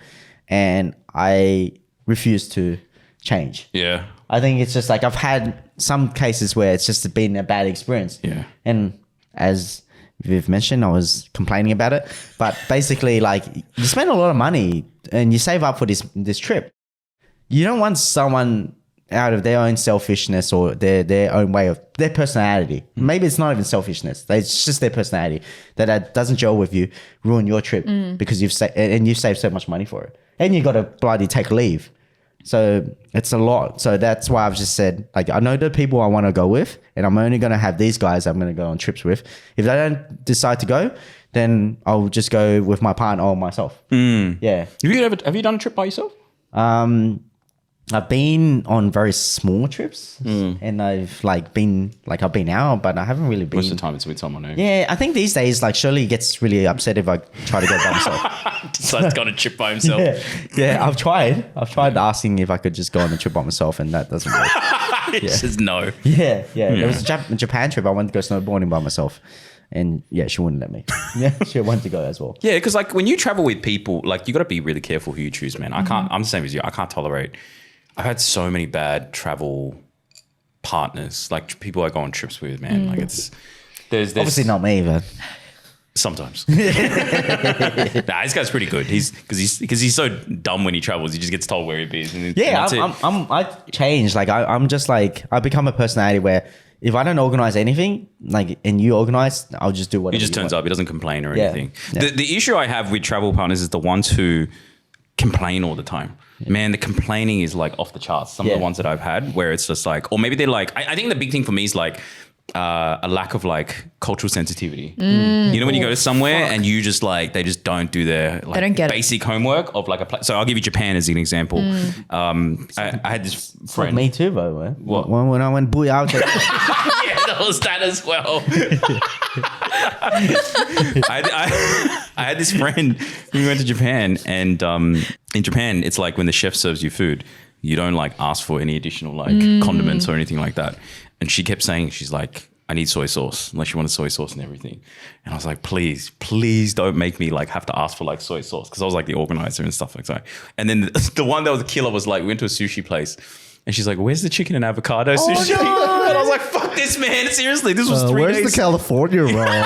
And I refuse to change. Yeah. I think it's just like I've had some cases where it's just been a bad experience. Yeah. And as Viv mentioned, I was complaining about it. But basically, like, you spend a lot of money and you save up for this trip. You don't want someone out of their own selfishness or their own way of their personality. Maybe it's not even selfishness. It's just their personality that doesn't gel with you, ruin your trip because you've saved so much money for it. And you got to bloody take leave. So it's a lot. So that's why I've just said, like, I know the people I want to go with, and I'm only going to have these guys I'm going to go on trips with. If they don't decide to go, then I'll just go with my partner or myself. Yeah. Have you done a trip by yourself? I've been on very small trips, and I've been out, but I haven't really been. Most of the time it's with someone new. Yeah, I think these days, like, Shirley gets really upset if I try to go by myself. Decides to go on a trip by himself. Yeah, I've tried asking if I could just go on a trip by myself, and that doesn't work. He says no. Yeah. There was a Japan trip. I wanted to go snowboarding by myself. And yeah, she wouldn't let me. Yeah, she wanted to go as well. Yeah, because like when you travel with people, like you got to be really careful who you choose, man. I'm the same as you. I can't tolerate. I've had so many bad travel partners, like people I go on trips with, man. Like there's obviously not me, but sometimes. This guy's pretty good. Because he's so dumb when he travels. He just gets told where he is. I change. Like I'm just like I become a personality where if I don't organize anything, like, and you organize, I'll just do whatever. He just turns up. He doesn't complain or anything. Yeah. The issue I have with travel partners is the ones who complain all the time. Yeah. Man, the complaining is like off the charts. Some of the ones that I've had where it's just like, or maybe they're like, I think the big thing for me is like a lack of like cultural sensitivity. You know, when you go to somewhere and you just like, they just don't do their like don't get basic homework of like so I'll give you Japan as an example. I had this friend. Me too, though. Man. What? When I went booyah out. Yeah, that was that as well. I had this friend who went to Japan, and in Japan, it's like when the chef serves you food, you don't like ask for any additional like condiments or anything like that. And she kept saying, she's like, I need soy sauce. Like she wanted soy sauce and everything. And I was like, please don't make me like have to ask for like soy sauce. Cause I was like the organizer and stuff like that. And then the one that was a killer was like, we went to a sushi place and she's like, where's the chicken and avocado sushi? No. And I was like, fuck this, man. Seriously, this was 3 days. Where's the California roll?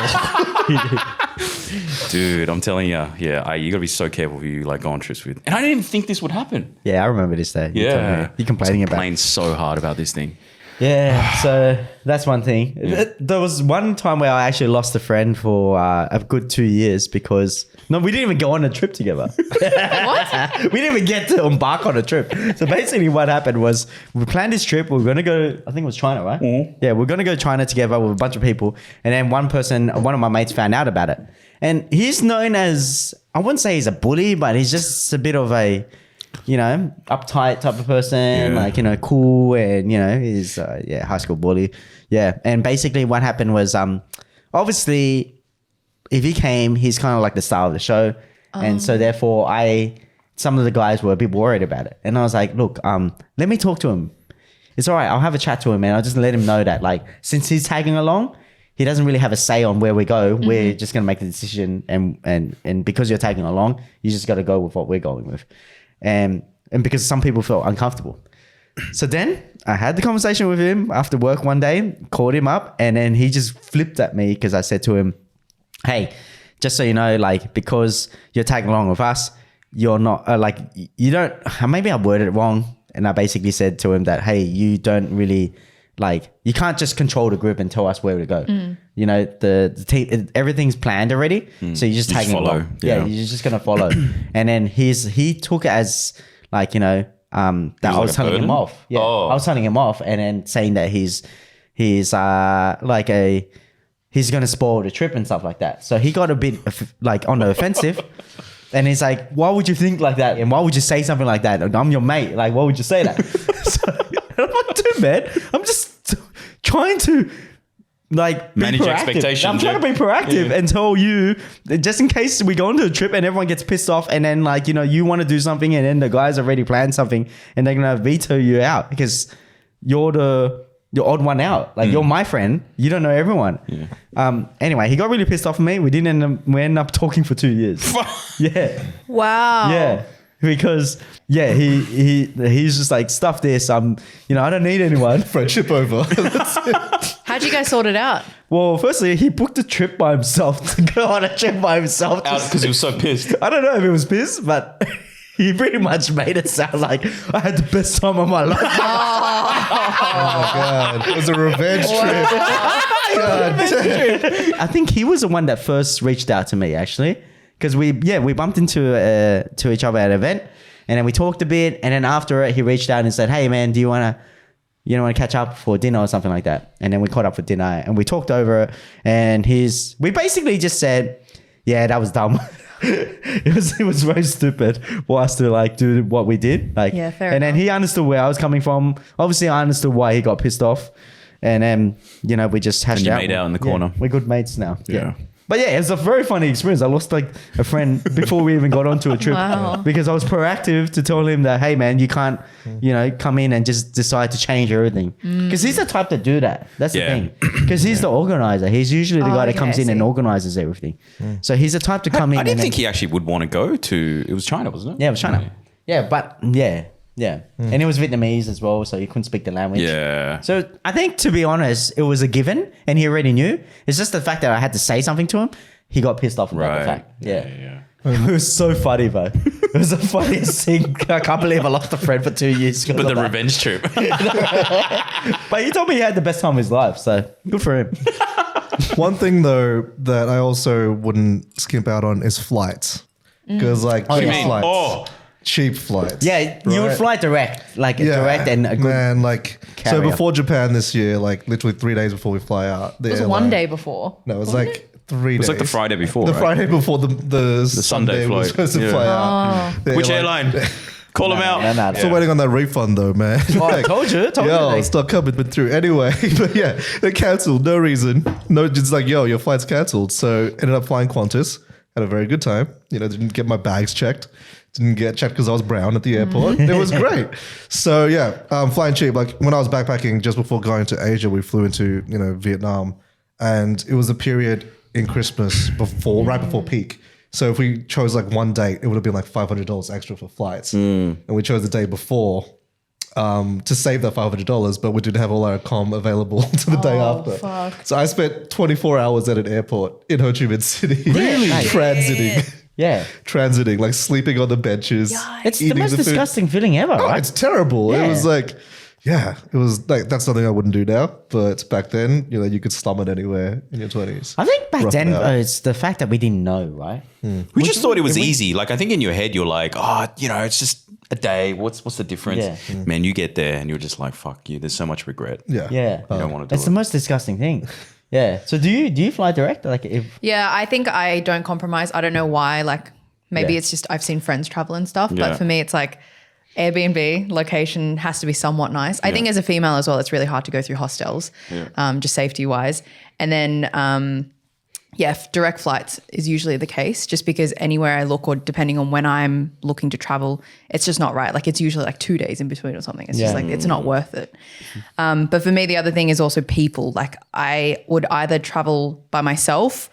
Dude, I'm telling you, you gotta be so careful who you like go on trips with. And I didn't even think this would happen. Yeah, I remember this day. Yeah. You complaining about. Complained so hard about this thing. Yeah, so that's one thing. There was one time where I actually lost a friend for a good 2 years because we didn't even go on a trip together. What? We didn't even get to embark on a trip. So basically what happened was we planned this trip. We were going to go, I think it was China, right? Mm-hmm. Yeah, we're going to go to China together with a bunch of people. And then one of my mates found out about it. And he's known as, I wouldn't say he's a bully, but he's just a bit of a, uptight type of person, cool, and he's high school bully. Yeah. And basically what happened was obviously if he came, he's kind of like the star of the show. And so therefore some of the guys were a bit worried about it. And I was like, look, let me talk to him. It's all right. I'll have a chat to him and I'll just let him know that like, since he's tagging along, he doesn't really have a say on where we go. Mm-hmm. We're just going to make the decision. And because you're tagging along, you just got to go with what we're going with. And because some people felt uncomfortable. So then I had the conversation with him after work one day, called him up, and then he just flipped at me because I said to him, hey, just so you know, like, because you're tagging along with us, you're not you don't, maybe I worded it wrong. And I basically said to him that, hey, you don't really, you can't just control the group and tell us where to go. Mm. The team, everything's planned already. So you're just tagging along. Yeah, you're just going to follow. And then he took it as that I was telling him off. Yeah, I was telling him off and then saying that he's going to spoil the trip and stuff like that. So he got a bit on the offensive. And he's like, why would you think like that? And why would you say something like that? I'm your mate. Like, why would you say that? I'm like, dude, man, I'm just trying to manage expectations. I'm trying to be proactive and tell you, just in case we go on to a trip and everyone gets pissed off and then you want to do something and then the guys already planned something and they're going to veto you out because you're the odd one out. You're my friend. You don't know everyone. Yeah. Anyway, he got really pissed off at me. We ended up talking for 2 years. Yeah. Wow. Yeah. Because he's just like, stuff this. I don't need anyone. Friendship over. How'd you guys sort it out? Well, firstly, he booked a trip by himself to go on a trip by himself. Because he was so pissed. I don't know if he was pissed, but he pretty much made it sound like I had the best time of my life. Oh my God. It was a revenge trip. I think he was the one that first reached out to me, actually. Because we bumped into each other at an event. And then we talked a bit. And then after it, he reached out and said, hey, man, do you want to catch up for dinner or something like that? And then we caught up for dinner and we talked over it. And we basically just said, yeah, that was dumb. It was very stupid for us to do what we did. Fair and enough. then he understood where I was coming from. Obviously, I understood why he got pissed off. And then, we just hashed out. And you made out in the corner. Yeah, we're good mates now. Yeah. But yeah, it was a very funny experience. I lost a friend before we even got onto a trip. Wow. Because I was proactive to tell him that, hey man, you can't, come in and just decide to change everything. Because he's the type to do that. That's the thing. Because he's the organizer. He's usually the guy that comes in and organizes everything. So he's the type to come in. I didn't think he actually would want to go to. It was China, wasn't it? Yeah, it was China. Yeah, but yeah. And it was Vietnamese as well, so he couldn't speak the language. Yeah. So I think, to be honest, it was a given, and he already knew. It's just the fact that I had to say something to him. He got pissed off about the fact. Yeah. It was so funny, bro. It was the funniest thing. I can't believe I lost a friend for 2 years. But the revenge trip. But he told me he had the best time of his life, so good for him. One thing though that I also wouldn't skimp out on is flights. Because cheap flights. Yeah, you would fly direct, direct and a good so before Japan this year, literally 3 days before we fly out. It was one day before. No, it was 3 days. It was the Friday before. The Friday before the Sunday flight. was supposed to fly out. Which airline? Call them out. No. Still waiting on that refund though, man. Oh, I told you. It's not coming through. Anyway, but yeah, they cancelled. No reason. No, just your flight's cancelled. So ended up flying Qantas. Had a very good time. Didn't get my bags checked. Didn't get checked because I was brown at the airport. It was great. So yeah, flying cheap. When I was backpacking just before going to Asia, we flew into Vietnam, and it was a period in Christmas right before peak. So if we chose one date, it would have been $500 extra for flights, and we chose the day before to save that $500, but we didn't have all our comm available to the day after. Fuck. So I spent 24 hours at an airport in Ho Chi Minh City, Really? transiting. Yeah. Transiting, sleeping on the benches. It's the eating most food. disgusting feeling ever, Oh, right? it's terrible. Yeah. It was Yeah, it was like that's something I wouldn't do now. But back then, you could slum it anywhere in your 20s. I think back Rough then it out. it's the fact that we didn't know, right? We just thought it was easy. Like I think in your head you're like, it's just a day. What's the difference? Yeah. Man, you get there and you're just like, fuck you. There's so much regret. Yeah. Yeah. You don't want to do It's it. the most disgusting thing. Yeah. So do you fly direct? Like if Yeah, I think I don't compromise. I don't know why. Like maybe Yeah. it's just I've seen friends travel and stuff. Yeah. But for me, it's like Airbnb location has to be somewhat nice. I think as a female as well, it's really hard to go through hostels, just safety wise. And then, direct flights is usually the case just because anywhere I look or depending on when I'm looking to travel, it's just not right. Like it's usually like 2 days in between or something. It's just like, it's not worth it. But for me, the other thing is also people. Like I would either travel by myself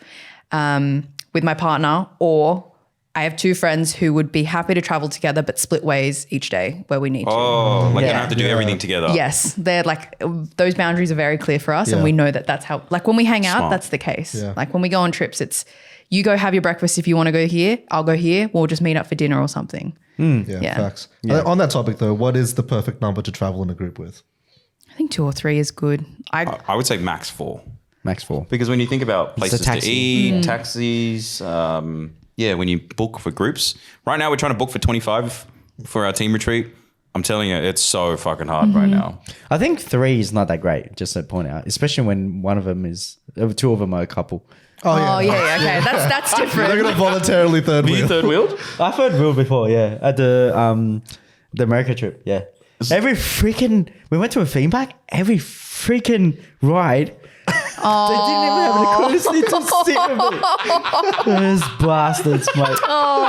with my partner, or I have 2 friends who would be happy to travel together but split ways each day where we need to. Oh, like you don't have to do everything together. Yes, they're like those boundaries are very clear for us, and Yeah. we know that that's how. Like when we hang out, Smart. that's the case. Yeah. Like when we go on trips, it's you go have your breakfast if you want to go here. I'll go here. We'll just meet up for dinner or something. Yeah, facts. On that topic though, what is the perfect number to travel in a group with? I think 2 or 3 is good. I would say max 4. max 4. Because when you think about places to taxi. eat, taxis, when you book for groups. Right now we're trying to book for 25 for our team retreat. I'm telling you, it's so fucking hard right now. I think 3 is not that great, just to point out, especially when one of them is 2 of them are a couple. Oh yeah, okay, that's They're different. gonna voluntarily third Were you wheel. third wheeled? I've heard Will before, yeah, at the America trip, yeah. We went to a theme park. Every freaking ride, they didn't even have the courtesy to sit with me. Those bastards, mate.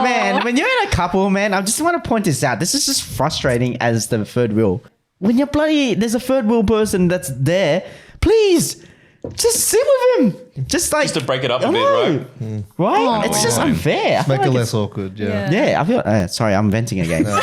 Man, when you're in a couple, man, I just want to point this out. This is just frustrating as the third wheel. When there's a third wheel person that's there, please, just sit with him. Just To break it up a bit, right? Right? It's just unfair. I feel Make it like less awkward. Yeah. yeah, I feel. Sorry, I'm venting again. No,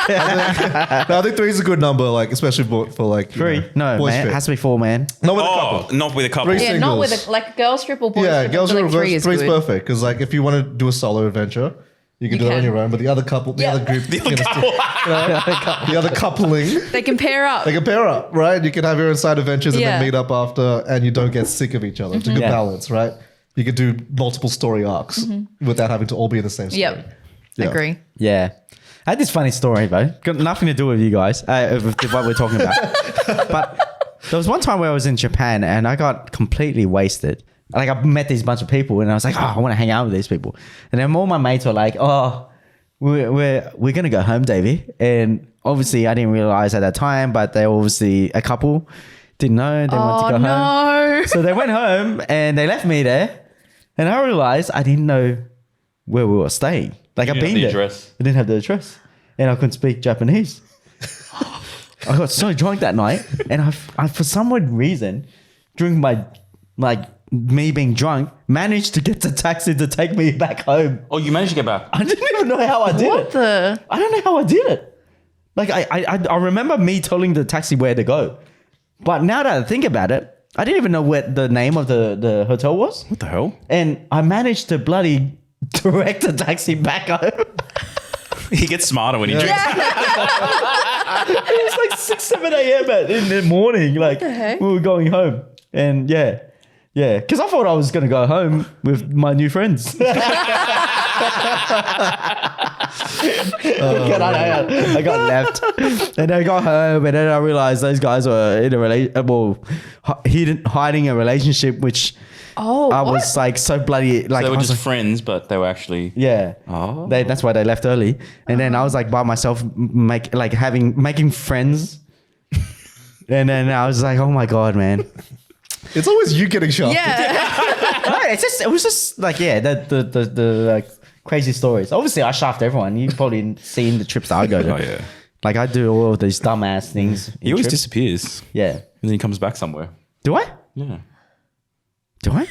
I think 3 is a good number, like especially for like 3? No, boys man. It trip. has to be 4, man. Not with a couple. Not with a couple. Three Yeah, not with singles. a like girls trip or boys Yeah, trip. girls I feel are like 3 is three's good. perfect because like if you want to do a solo adventure, you can do it on can. your own. But the other couple, the Yeah. other group, the other coupling, They can pair up. they can pair up, right? You can have your own side adventures and Yeah. then meet up after, and you don't get sick of each other. It's a good Yeah. balance, right? You can do multiple story arcs without having to all be in the same story. Yep. Yeah. Agree. Yeah. I had this funny story, bro. Got nothing to do with you guys, with what we're talking about. But there was one time where I was in Japan and I got completely wasted. Like I met these bunch of people and I was like, I want to hang out with these people. And then all my mates were like, we're going to go home, Davie. And obviously I didn't realize at that time, but they were obviously a couple. Didn't know they wanted to go home. So they went home and they left me there. And I realized I didn't know where we were staying. Like I've didn't been have the there. address. I didn't have the address. And I couldn't speak Japanese. I got so drunk that night. And I for some weird reason, during my, me being drunk, managed to get the taxi to take me back home. Oh, you managed to get back. I didn't even know how I did What it. the? I don't know how I did it. Like I remember me telling the taxi where to go. But now that I think about it, I didn't even know what the name of the hotel was. What the hell? And I managed to bloody direct the taxi back home. He gets smarter when he drinks. It was like 6, 7 a.m. in the morning. Like the heck? we were going home. And yeah. Because I thought I was going to go home with my new friends. I got left. And I got home and then I realized those guys were in a hiding a relationship, which I was like so bloody like They were I was just like, friends, but they were actually. yeah. Oh. That's why they left early. And then I was like by myself making friends. And then I was like, oh my God, man. It's always you getting shot. Yeah. No, it was just like, the like crazy stories. Obviously I shaft everyone. You've probably seen the trips that I go to. Oh, yeah. Like I do all of these dumbass things. He always trips. disappears. Yeah. And then he comes back somewhere. Do I? Yeah. Do I?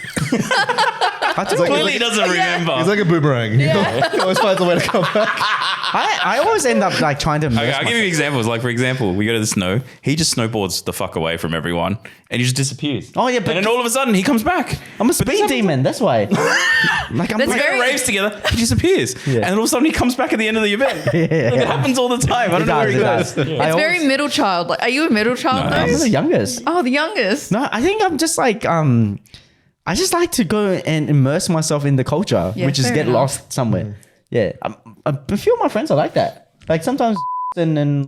I do. Clearly he doesn't remember. He's like a boomerang. He always finds a way to come back. I always end up like trying to. Okay, I'll give you examples. Like, for example, we go to the snow. He just snowboards the fuck away from everyone and he just disappears. Oh, yeah, but- and then all of a sudden he comes back. I'm a speed demon. That's why. Like I'm That's like, very- Raves together, he disappears. Yeah. And then all of a sudden he comes back at the end of the event. Like, it happens all the time. I don't know where he goes. It's very middle child. Like, are you a middle child? No. I'm though? the youngest. Oh, the youngest. No, I think I'm just like I just like to go and immerse myself in the culture, Yeah, which is fair get enough. lost somewhere. Yeah, a few of my friends are like that. Like sometimes and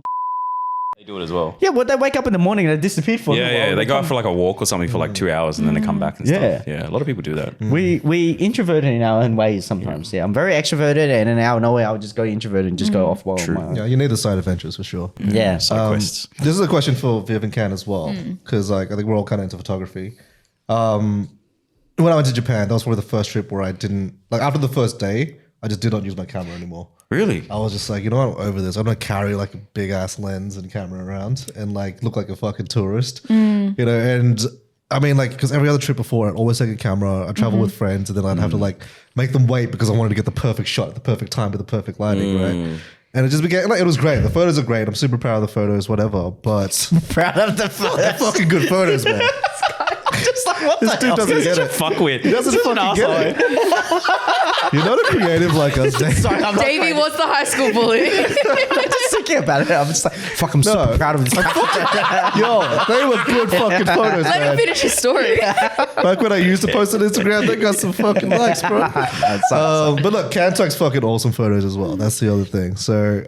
They do it as well. yeah, well they wake up in the morning and they disappear for a Yeah, little yeah. while. They go out for like a walk or something for like 2 hours and then they come back and Yeah. stuff. Yeah, a lot of people do that. We introverted in our own ways sometimes. Yeah, I'm very extroverted, and in our nowhere I'll just go introverted and just go off while True. on my own. Yeah, you need the side adventures for sure. Yeah. Side quests. This is a question for Viv and Can as well, because like I think we're all kind of into photography. When I went to Japan, that was probably the first trip where I didn't like. After the first day, I just did not use my camera anymore. Really? I was just like, you know what, I'm over this. I'm gonna carry like a big ass lens and camera around and like look like a fucking tourist, you know. And I mean, like, because every other trip before, I'd always take a camera. I'd travel with friends, and then I'd have to like make them wait because I wanted to get the perfect shot at the perfect time with the perfect lighting, right? And it just became like it was great. The photos are great. I'm super proud of the photos, whatever. But Proud of the they're fucking good photos, man. just like what This the dude hell? doesn't get Such a it. fuckwit. He doesn't Such an fucking get arsehole. it. You're not a creative like us, Dave. Sorry, I'm not Davie trying- was the high school bully. just thinking about it. I'm just like, fuck, I'm super proud of this. Yo, they were good fucking photos, Let him man. finish his story. Back when I used to post on Instagram, they got some fucking likes, bro. But look, Cantuk's fucking awesome photos as well. That's the other thing. So,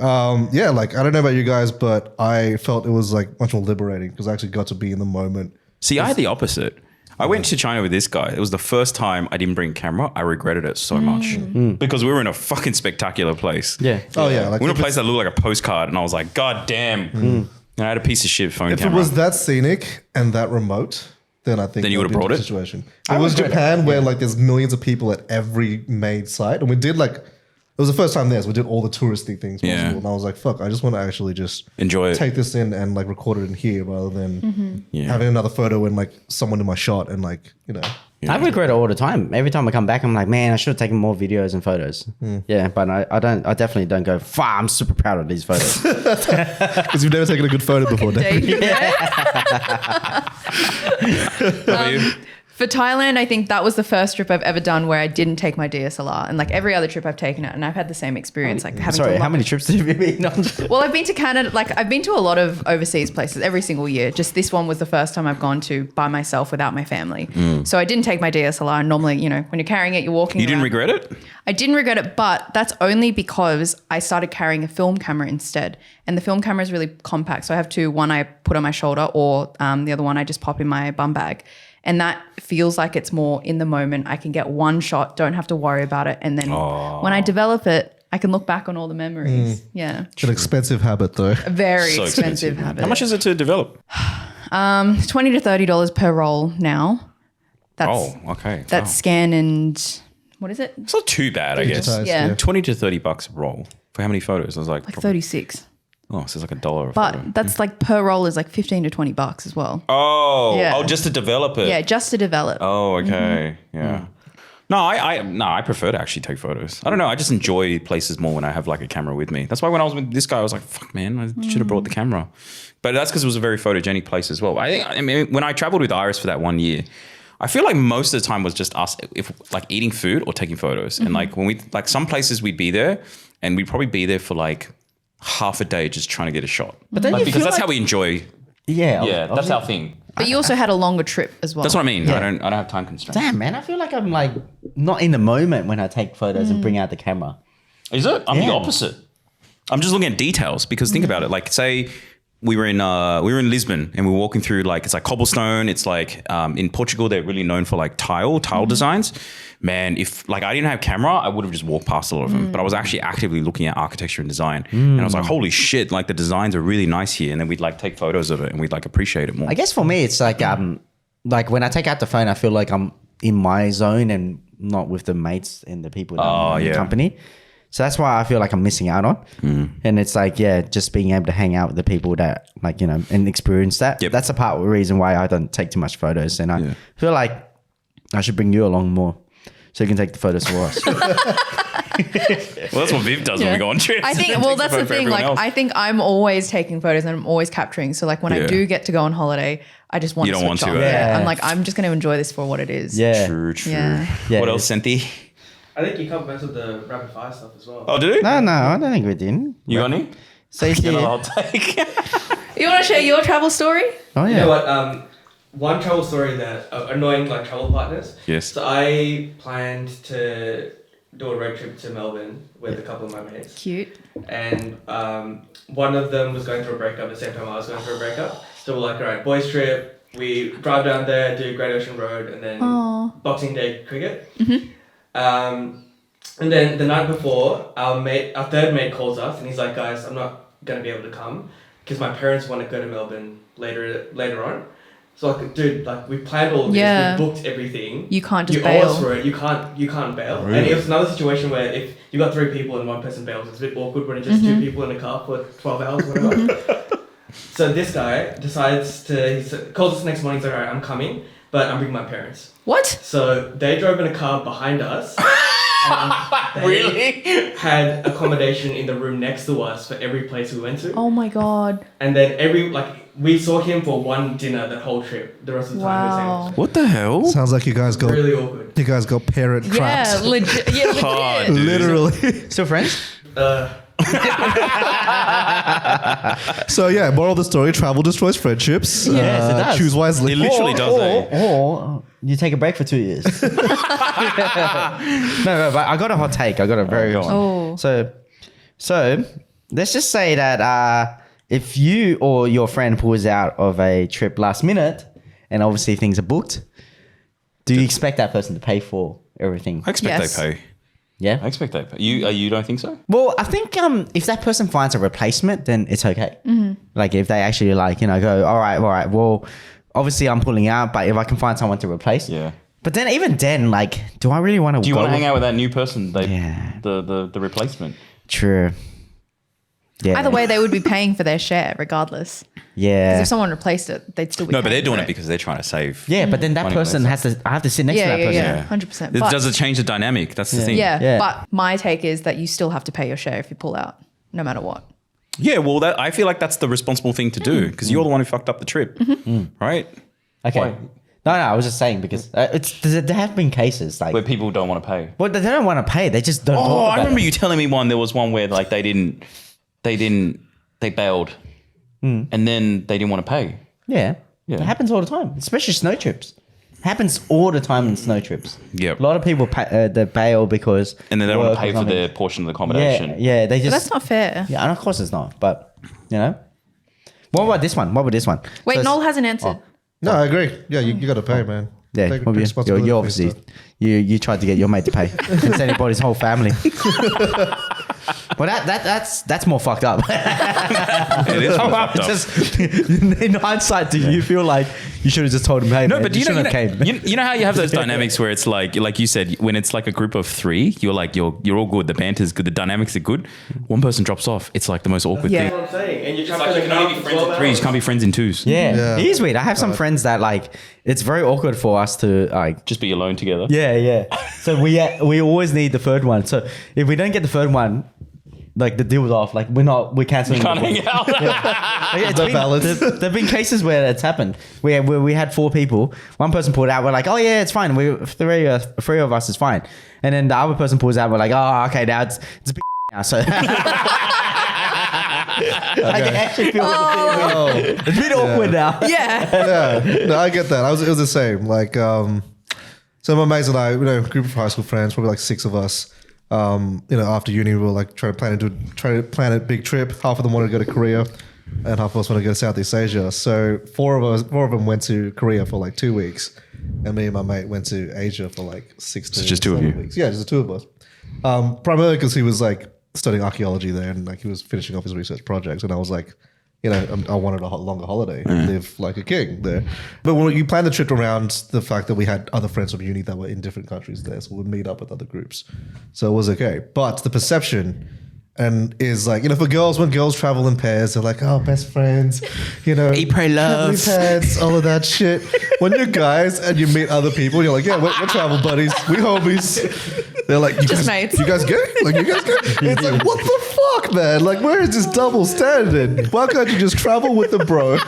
yeah, like, I don't know about you guys, but I felt it was like much more liberating because I actually got to be in the moment. See, I had the opposite. I went to China with this guy. It was the first time I didn't bring a camera. I regretted it so much because we were in a fucking spectacular place. Yeah. Oh, yeah. Like We were in if a place that looked like a postcard, and I was like, God damn. And I had a piece of shit phone If camera. it was that scenic and that remote, then I think Then you that would've would be brought a it? Situation. It was Japan where like there's millions of people at every made site, and we did like it was the first time there, so we did all the touristy things possible. Yeah. And I was like, fuck, I just want to actually just Enjoy it. take this in and like record it in here rather than Yeah. having another photo and like someone in my shot and like you know. I regret it all the time. Every time I come back, I'm like, man, I should have taken more videos and photos. Yeah, but I don't. I definitely don't go. I'm super proud of these photos. Because you've never taken a good photo before, Dave. Davie, How about you? For Thailand, I think that was the first trip I've ever done where I didn't take my DSLR. And like every other trip I've taken it, and I've had the same experience. Like having Sorry, to how many trips have you been on? Well, I've been to Canada. Like I've been to a lot of overseas places every single year. Just this one was the first time I've gone to by myself without my family. So I didn't take my DSLR. And normally, you know, when you're carrying it, you're walking. You didn't around. regret it? I didn't regret it, but that's only because I started carrying a film camera instead. And the film camera is really compact. So I have two. One I put on my shoulder, or the other one I just pop in my bum bag. And that feels like it's more in the moment. I can get one shot, don't have to worry about it. And then when I develop it, I can look back on all the memories. Yeah. It's an expensive habit though. A very So expensive habit. How much is it to develop? $20 to $30 per roll now. That's Oh, okay. that's Wow. scan and what is it? It's not too bad, I guess. Digitized, Yeah. 20 to 30 bucks a roll. For how many photos? I was like, Like 36. oh, so it's like $1 a But photo. that's like per roll is like 15 to 20 bucks as well. Oh, Yeah. just to develop it. Yeah, just to develop. Oh, okay. Yeah. No, I prefer to actually take photos. I don't know. I just enjoy places more when I have like a camera with me. That's why when I was with this guy, I was like, "Fuck, man, I should have brought the camera." But that's because it was a very photogenic place as well. I mean, when I traveled with Iris for that 1 year, I feel like most of the time was just us, if like eating food or taking photos. And like when we like some places we'd be there, and we'd probably be there for like half a day just trying to get a shot. But then Like, you because feel that's like- how we enjoy. Yeah, That's our thing. But you also had a longer trip as well. That's what I mean. Yeah. I don't have time constraints. Damn, man, I feel like I'm like not in the moment when I take photos and bring out the camera. Is it? I'm Yeah. the opposite. I'm just looking at details because think about it. Like, say we were in Lisbon and we were walking through like it's like cobblestone. It's like in Portugal they're really known for like tile designs. Man, if like I didn't have camera, I would have just walked past a lot of them. But I was actually actively looking at architecture and design, and I was like, holy shit! Like the designs are really nice here. And then we'd like take photos of it and we'd like appreciate it more. I guess for me, it's like when I take out the phone, I feel like I'm in my zone and not with the mates and the people that I'm in the yeah. company. So that's why I feel like I'm missing out on. And it's like, yeah, just being able to hang out with the people that like, you know, and experience that. Yep. That's a part of the reason why I don't take too much photos. And I feel like I should bring you along more, so you can take the photos for us. Well, that's what Viv does when we go on trips. I think, well, that's the thing. Like, I think I'm always taking photos and I'm always capturing. So, like, when I do get to go on holiday, I just want You to don't switch want on. to, Yeah. I'm like, I'm just going to enjoy this for what it is. Yeah. True. Yeah. Yeah. What else, Senthy? I think you covered most of the rapid fire stuff as well. Oh, did it? No, I don't think we did. You got any? Say Get another yeah. hot take. You want to share your travel story? Oh You know yeah. what? One travel story that annoying like travel partners. Yes. So I planned to do a road trip to Melbourne with a couple of my mates, Cute. and one of them was going through a breakup at the same time I was going through a breakup. So we're like, all right, boys trip. We drive down there, do Great Ocean Road, and then Aw. Boxing Day cricket. And then the night before, our third mate calls us, and he's like, guys, I'm not gonna be able to come because my parents want to go to Melbourne later on. So like, dude, like we planned all this, Yeah. we booked everything. You can't just you bail. owe us for it. You can't bail. And it was another situation where if you got 3 people and one person bails, it's a bit awkward when it's just 2 people in a car for 12 hours or whatever. So this guy decides he calls us next morning. He's like, all right, I'm coming, but I'm bringing my parents. What? So they drove in a car behind us. And they Really? had accommodation in the room next to us for every place we went to. Oh my God. And then we saw him for one dinner that whole trip. The rest of the time Wow. What the hell? Sounds like you guys he was got saying. Really awkward. you guys got parent Yeah, trapped. legit. Yeah, legit. Oh, dude. Literally. Still friends? So yeah, moral of the story: travel destroys friendships. Yes, it does. Choose wisely. It literally does, Or you take a break for 2 years. no, but I got a hot take. I got a very good one. Oh. So let's just say that if you or your friend pulls out of a trip last minute, and obviously things are booked, do you expect that person to pay for everything? I expect Yes. they pay. Yeah. I expect they pay. You don't think so? Well, I think if that person finds a replacement, then it's okay. Like if they actually go, all right, well, obviously I'm pulling out, but if I can find someone to replace, Yeah. But then even then, like, do I really want to? Do you want to hang out with that new person? Yeah. The replacement. True. Yeah. Either way, they would be paying for their share regardless. Because Yeah. if someone replaced it, they'd still be No, but they're paying doing for it because they're trying to save. Yeah, but then that Money person place. I have to sit next to that person. Yeah, 100%. Does it change the dynamic? That's the thing. Yeah, Yeah. but my take is that you still have to pay your share if you pull out, no matter what. Yeah, well, I feel like that's the responsible thing to do because you're the one who fucked up the trip, right? Okay. Why? No, I was just saying because there have been cases like Where people don't want to pay. well, they don't want to pay. They just don't. Oh, talk I about remember it. you telling me one. There was one where like they bailed, and then they didn't want to pay. Yeah. Yeah. It happens all the time, especially snow trips. It happens all the time in snow trips. Yep. A lot of people they bail because And then they don't want work to pay or for something. their portion of the accommodation. Yeah. They But just that's not fair. Yeah, and of course it's not. But what about this one? Wait, So Noel hasn't answered. No, I agree. Yeah, you got to pay, man. Yeah, Take well, responsibility you for obviously yourself. you tried to get your mate to pay. It's anybody's whole family. Well, that's more fucked up. It is more fucked up. Just in hindsight, do you feel like you should have just told him, hey, No, man, but you shouldn't know, have came. you know how you have those dynamics where it's like you said, when it's like a group of 3, you're like you're all good, the banter's good, the dynamics are good. One person drops off, it's like the most awkward Yeah. thing. That's what I'm saying. And you're It's trapped like in you a can car only be for friends 12 in 3s, you hours. can't be friends in 2s. Yeah. Yeah. It is weird. I have some friends that like it's very awkward for us to like. Just be alone together. Yeah. So we always need the third one. So if we don't get the third one, like the deal's off. Like we're canceling. Can't the hang out. Yeah, No balance. There've been cases where it's happened. Where we had 4 people. One person pulled out. We're like, oh yeah, it's fine. Three of us is fine. And then the other person pulls out. We're like, oh okay, now it's a bit now. So I can actually feel it's a bit awkward now. Yeah. Yeah, no, I get that. It was the same. Like, so my mates and I, group of high school friends, probably like 6 of us. After uni, we were like trying to plan a big trip. Half of them wanted to go to Korea, and half of us wanted to go to Southeast Asia. So 4 of them went to Korea for like 2 weeks, and me and my mate went to Asia for like 6 to So just 2 of 7 you? weeks. Yeah, just the 2 of us. Primarily because he was like studying archaeology there, and like he was finishing off his research projects, and I was like, I wanted a longer holiday and live like a king there. But when you plan the trip around the fact that we had other friends from uni that were in different countries there, so we'd meet up with other groups. So it was okay. But the perception and is like, for girls, when girls travel in pairs, they're like, oh, best friends, Eat, pray, love. family pets, all of that shit. When you're guys and you meet other people, you're like, yeah, we're travel buddies, we homies. They're like, Just mates. You guys good? Like, you guys good? It's like, what the fuck, man? Like, where is this double standard? Why can't you just travel with the bro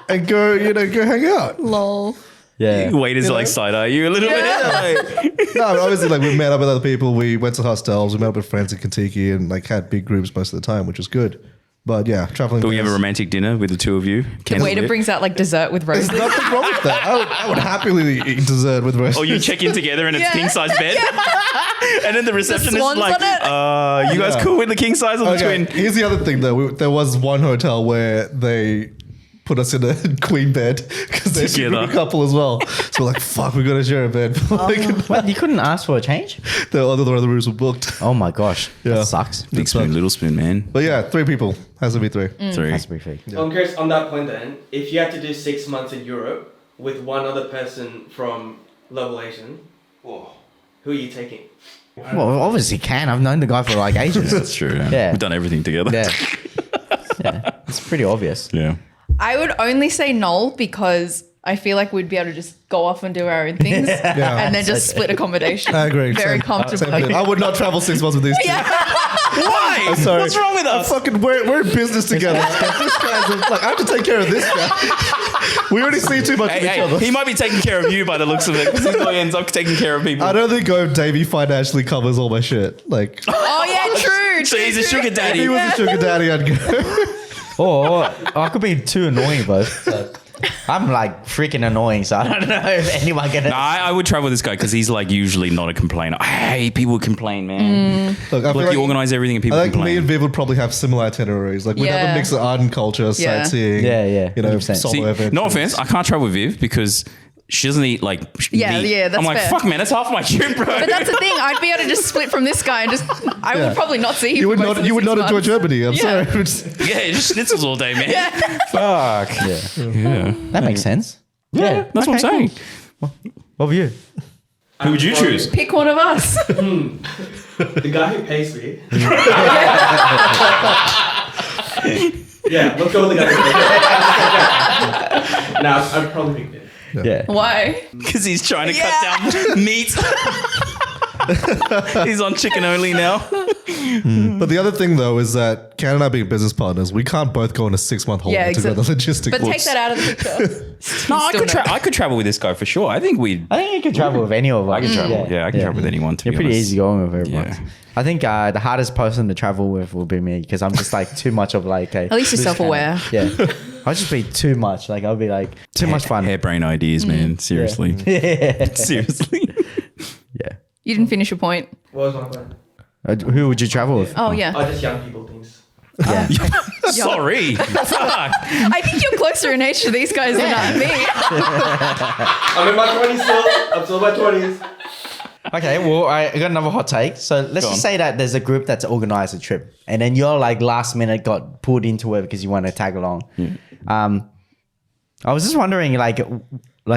and go hang out? Lol. Yeah. Waiters like side eye you a little bit. No, obviously, like, we met up with other people. We went to hostels. We met up with friends in Kentucky and like had big groups most of the time, which was good. But yeah, traveling. Do we have a romantic dinner with the two of you? The waiter brings out like dessert with There's roses. nothing wrong with that. I would happily eat dessert with roast. Or you check in together and it's Yeah. king size bed. And then the receptionist is swans like, on it. you guys cool with the king size or the Okay, twin? here's the other thing though. There was one hotel where they put us in a queen bed because they're a Together. good couple as well. So we're like, fuck, we gotta share a bed. What, you couldn't ask for a change? The other rooms were booked. Oh my gosh. Yeah. That sucks. Big spoon, little spoon, man. But yeah, 3 people. Has to be 3. Three. Has to be free. I'm curious on that point then, if you had to do 6 months in Europe with one other person from Level Asian, who are you taking? Well, obviously can. I've known the guy for like ages. That's true. Yeah. We've done everything together. Yeah. Yeah. It's pretty obvious. Yeah. I would only say Noel because I feel like we'd be able to just go off and do our own things and then just split accommodation. I agree. Very Same comfortably. thing. I would not travel 6 months with these two. Why? I'm sorry. What's wrong with us? We're in business together. This guy's like, I have to take care of this guy. We already see too much of each other. He might be taking care of you by the looks of it because he probably ends up taking care of people. I don't think Davie financially covers all my shit. Like, Oh yeah, true. So he's a sugar if daddy. he was a sugar daddy, I'd go. Or I could be too annoying, both. So I'm like freaking annoying, so I don't know if anyone can. No, I would travel with this guy because he's like usually not a complainer. Hey, people complain, man. Look, I feel Like you organize everything and people I think me complain. and Viv would probably have similar itineraries. Like we'd have Yeah. a mix of art and culture, sightseeing. Yeah, You know, 100%. solo See, adventures. no offense, I can't travel with Viv because she doesn't eat like Yeah, meat. yeah, that's I'm like, fair. fuck, man, that's half my trip, bro. But that's the thing. I'd be able to just split from this guy and just. I Yeah. would probably not see him. You would for most not. of the You would 6 not enjoy months. Germany. I'm Yeah. sorry. It's- Yeah, just schnitzels all day, man. Fuck. Yeah. Yeah. That makes sense. Yeah, that's what I'm saying. What about you? Who would you choose? Pick one of us. The guy who pays me. Yeah, let's go with the guy who pays me. Nah, I'd probably pick Viv. Yeah. Why? Because he's trying to cut down meat. He's on chicken only now. But the other thing though is that Kat and I being business partners, we can't both go on a 6-month holiday Yeah, together. Logistically, But take that out of the picture. No, Still I could travel with this guy for sure. I think we'd. I think you can travel with any of us. I can travel. Yeah, I can travel with anyone. To You're be pretty honest. easy going with everyone. Yeah. I think the hardest person to travel with will be me because I'm just like too much of like a. At least you're self-aware. Yeah. I'll just be too much. Like I'll be like too much fun. Hairbrain ideas, man. Seriously. Seriously. Yeah. You didn't finish your point. What was my plan? Who would you travel with? Oh yeah. Oh, just young people things. Yeah. Sorry. Fuck. I think you're closer in age to these guys than me. I'm in my 20s still. I'm still in my 20s. Okay, well, I got another hot take. So let's Go just on. say that there's a group that's organized a trip, and then you're like last minute got pulled into it because you want to tag along. I was just wondering, like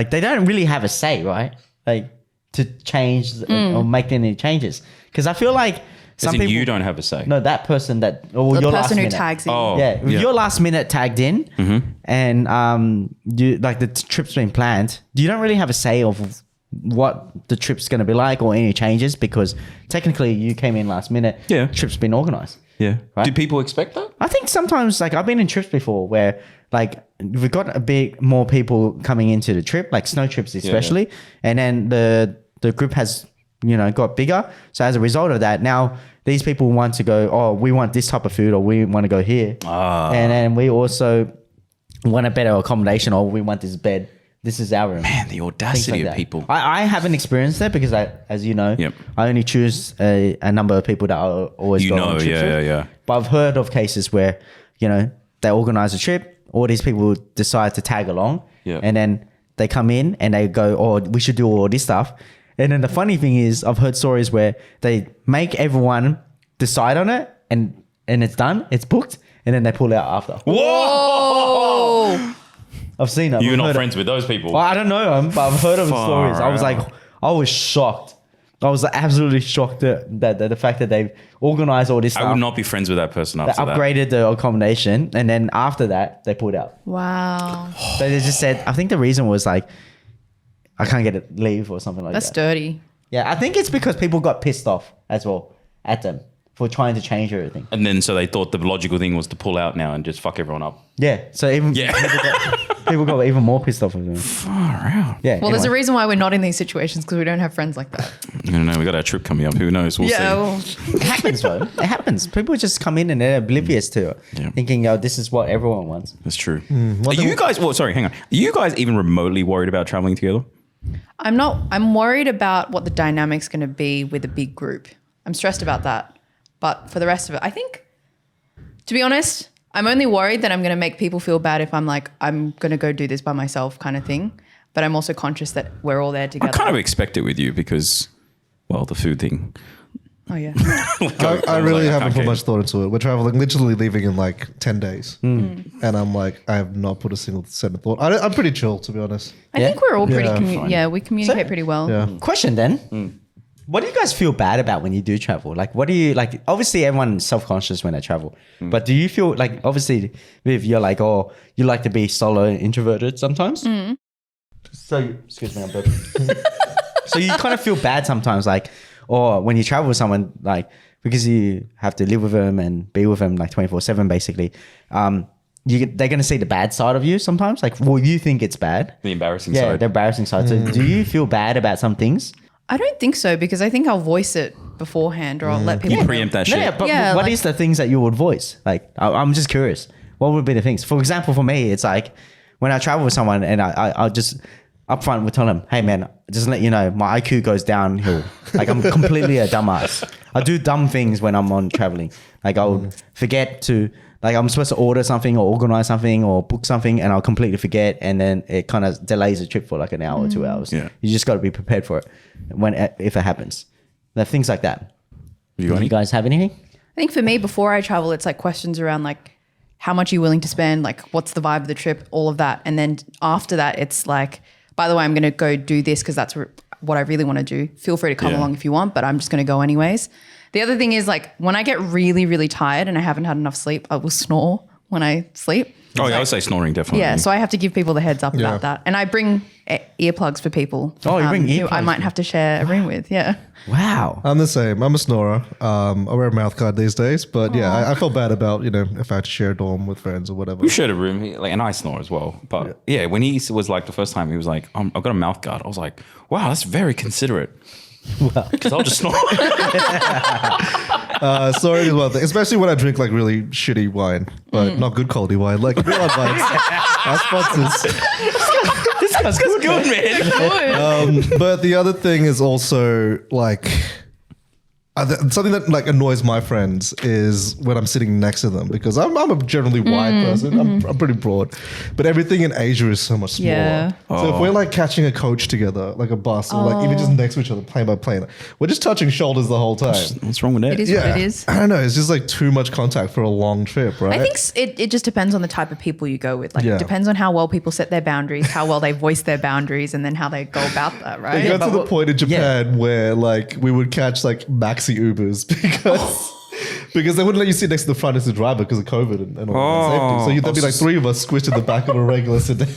they don't really have a say, right? Like to change or make any changes, because I feel like some people you don't have a say. No, that person that or The your person last who minute. tags in. Oh. Yeah, if you're last minute tagged in, and you like the trip's been planned, you don't really have a say of what the trip's going to be like or any changes because technically you came in last minute. Yeah. Trip's been organized. Yeah. Right? Do people expect that? I think sometimes like I've been in trips before where like we've got a bit more people coming into the trip, like snow trips especially, and then the group has got bigger. So as a result of that, now these people want to go, oh, we want this type of food or we want to go here. And then we also want a better accommodation or we want this bed. This is our room. Man, the Things audacity like of that. people. I haven't experienced that because as you know, Yep. I only choose a number of people that I always You go know, on trips with. yeah. But I've heard of cases where, they organize a trip, all these people decide to tag along, Yeah. and then they come in and they go, oh, we should do all this stuff. And then the funny thing is, I've heard stories where they make everyone decide on it and it's done, it's booked, and then they pull out after. Oh. I've seen it. You're I've not heard friends it. with those people. Well, I don't know them, but I've heard of the Far stories. I was out. like, I was shocked I was absolutely shocked that the fact that they've organized all this stuff. I would not be friends with that person They after that. upgraded the accommodation, and then after that, they pulled out. Wow. So they just said, I think the reason was like, I can't get a leave or something like That's that. dirty. Yeah, I think it's because people got pissed off as well at them for trying to change everything. And then so they thought the logical thing was to pull out now and just fuck everyone up. Yeah, so even people got even more pissed off with them. Far out. Yeah. Well, there's a anyway. reason why we're not in these situations because we don't have friends like that. I don't know. We got our trip coming up. Who knows? We'll see. Well, It happens, though. It happens. People just come in and they're oblivious to it, Yeah. thinking, "Oh, this is what everyone wants." That's true. Are you guys? Well, sorry. Hang on. Are you guys even remotely worried about traveling together? I'm not. I'm worried about what the dynamic's going to be with a big group. I'm stressed about that. But for the rest of it, I think, to be honest, I'm only worried that I'm going to make people feel bad if I'm like, I'm going to go do this by myself kind of thing. But I'm also conscious that we're all there together. I kind of expect it with you because, well, the food thing. Oh, yeah. I really haven't put okay. much thought into it. We're traveling, literally leaving in like 10 days. Hmm. And I'm like, I have not put a single set of thought. I'm pretty chill, to be honest. I Yeah? think we're all pretty, Yeah, we communicate So- pretty well. Yeah. Question then. What do you guys feel bad about when you do travel? Like, what do you like? Obviously, everyone's self-conscious when they travel, but do you feel like, obviously, if you're like, oh, you like to be solo and introverted sometimes? So, excuse me, I'm burping. So you kind of feel bad sometimes, like, or when you travel with someone, like, because you have to live with them and be with them like 24/7, basically. They're going to see the bad side of you sometimes. Like, well, you think it's bad. The embarrassing Yeah, side. the embarrassing side. So do you feel bad about some things? I don't think so because I think I'll voice it beforehand or I'll let people You know. preempt that shit. Yeah, but Yeah, what like- is the things that you would voice? Like, I'm just curious. What would be the things? For example, for me, it's like when I travel with someone and I just upfront would tell them, hey man, just let you know, my IQ goes downhill. Like I'm completely a dumbass. I do dumb things when I'm on traveling. Like I'll forget to, like I'm supposed to order something or organize something or book something and I'll completely forget. And then it kind of delays the trip for like an hour or 2 hours. Yeah. You just got to be prepared for it if it happens. Things like that. You got Do any? you guys have anything? I think for me, before I travel, it's like questions around like, how much are you willing to spend? Like, what's the vibe of the trip? All of that. And then after that, it's like, by the way, I'm going to go do this because that's what I really want to do. Feel free to come Yeah. along if you want, but I'm just going to go anyways. The other thing is like, when I get really, really tired and I haven't had enough sleep, I will snore when I sleep. Oh, yeah, I would say snoring definitely. Yeah, so I have to give people the heads up Yeah. about that. And I bring earplugs for people. Oh, you bring who I earplugs might for- have to share a room with, yeah. Wow. I'm the same. I'm a snorer. I wear a mouth guard these days, but yeah, I felt bad about, if I had to share a dorm with friends or whatever. We shared a room, and I snore as well. But yeah, when he was like the first time, he was like, I've got a mouth guard. I was like, wow, that's very considerate. Because I'll just snore. Snoring is one thing, especially when I drink like really shitty wine, but not good quality wine, like Millon wines. Our sponsors. That's good, man. But the other thing is also like something that like annoys my friends is when I'm sitting next to them because I'm a generally wide person. I'm pretty broad, but everything in Asia is so much smaller. Yeah. So if we're like catching a coach together, like a bus, or like even just next to each other, plane by plane, we're just touching shoulders the whole time. What's wrong with that? It is what it is. I don't know. It's just like too much contact for a long trip, right? I think it just depends on the type of people you go with. Like, Yeah. it depends on how well people set their boundaries, how well they voice their boundaries, and then how they go about that, It right? got to the but point in Japan where like we would catch like maxi Ubers because they wouldn't let you sit next to the front as the driver because of COVID and all that safety. So there'd be like three of us squished in the back of a regular sedan.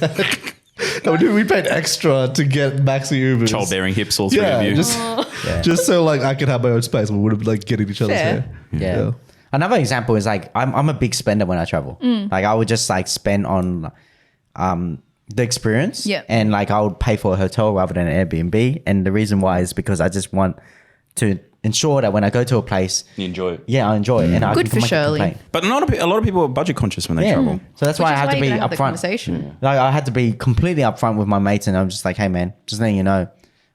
And we paid extra to get maxi Ubers. Childbearing hips, all three Yeah, of you. just so like I could have my own space. We would have like getting each other's Fair. hair. Yeah. Another example is like I'm a big spender when I travel. Like I would just like spend on the experience. Yeah. And like I would pay for a hotel rather than an Airbnb. And the reason why is because I just want to ensure that when I go to a place, You enjoy it. yeah, I enjoy it. And I Good can for make a Shirley. complaint. But a lot of people are budget conscious when they Yeah. travel. So that's why I have to be you gotta have the upfront. conversation. Like I had to be completely upfront with my mates, and I'm just like, hey man, just letting you know,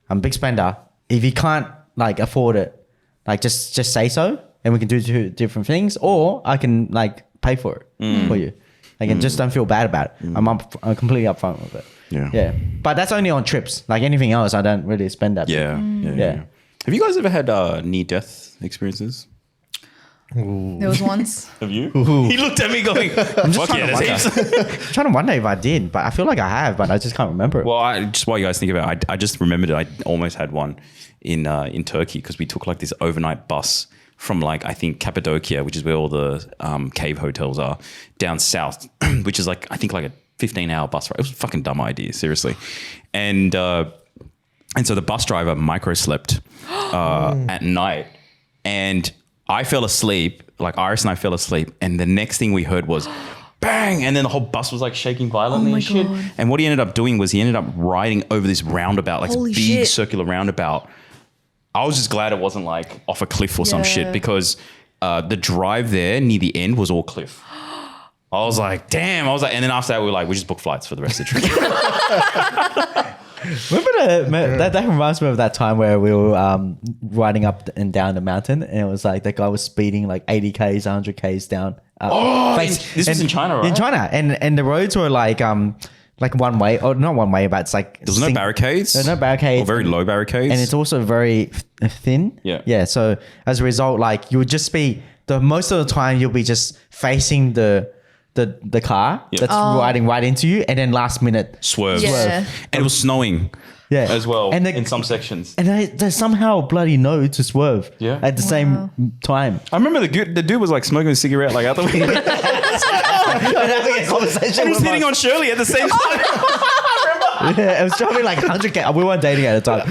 I'm a big spender. If you can't like afford it, like just say so, and we can do two different things, or I can like pay for it for you. Like, and just don't feel bad about it. I'm completely upfront with it. Yeah. Yeah. But that's only on trips. Like anything else, I don't really spend that. Yeah. Yeah. Have you guys ever had near-death experiences? There was once. Have you? He looked at me going, fuck yeah, there's heaps. I'm trying to wonder if I did, but I feel like I have, but I just can't remember it. Well, just while you guys think about it, I just remembered it. I almost had one in Turkey because we took like this overnight bus from like, I think Cappadocia, which is where all the cave hotels are, down south, which is like, I think like a 15-hour bus ride. It was a fucking dumb idea, seriously. And so the bus driver micro slept at night, and I fell asleep, like Iris and I fell asleep, and the next thing we heard was bang, and then the whole bus was like shaking violently and shit. God. And what he ended up doing was he ended up riding over this roundabout, like Holy this big shit. circular roundabout. I was just glad it wasn't like off a cliff or some shit, because the drive there near the end was all cliff. I was like, damn. And then after that, we just booked flights for the rest of the trip. Remember that reminds me of that time where we were riding up and down the mountain, and it was like that guy was speeding like 80 Ks, 100 Ks down. This was in China, right? In China, and the roads were like one way, or not one way, but it's like There was no barricades? There were no barricades. Or very low barricades? And it's also very thin. Yeah. Yeah. So as a result, like you would just be most of the time you'll be just facing the car that's riding right into you, and then last minute Swerves. Yeah. And it was snowing as well and in some sections. And they somehow bloody know to swerve at the same time. I remember the dude was like smoking a cigarette like out the window. And having a conversation He was with hitting on Shirley at the same time. Yeah, it was driving like 100K. We weren't dating at the time.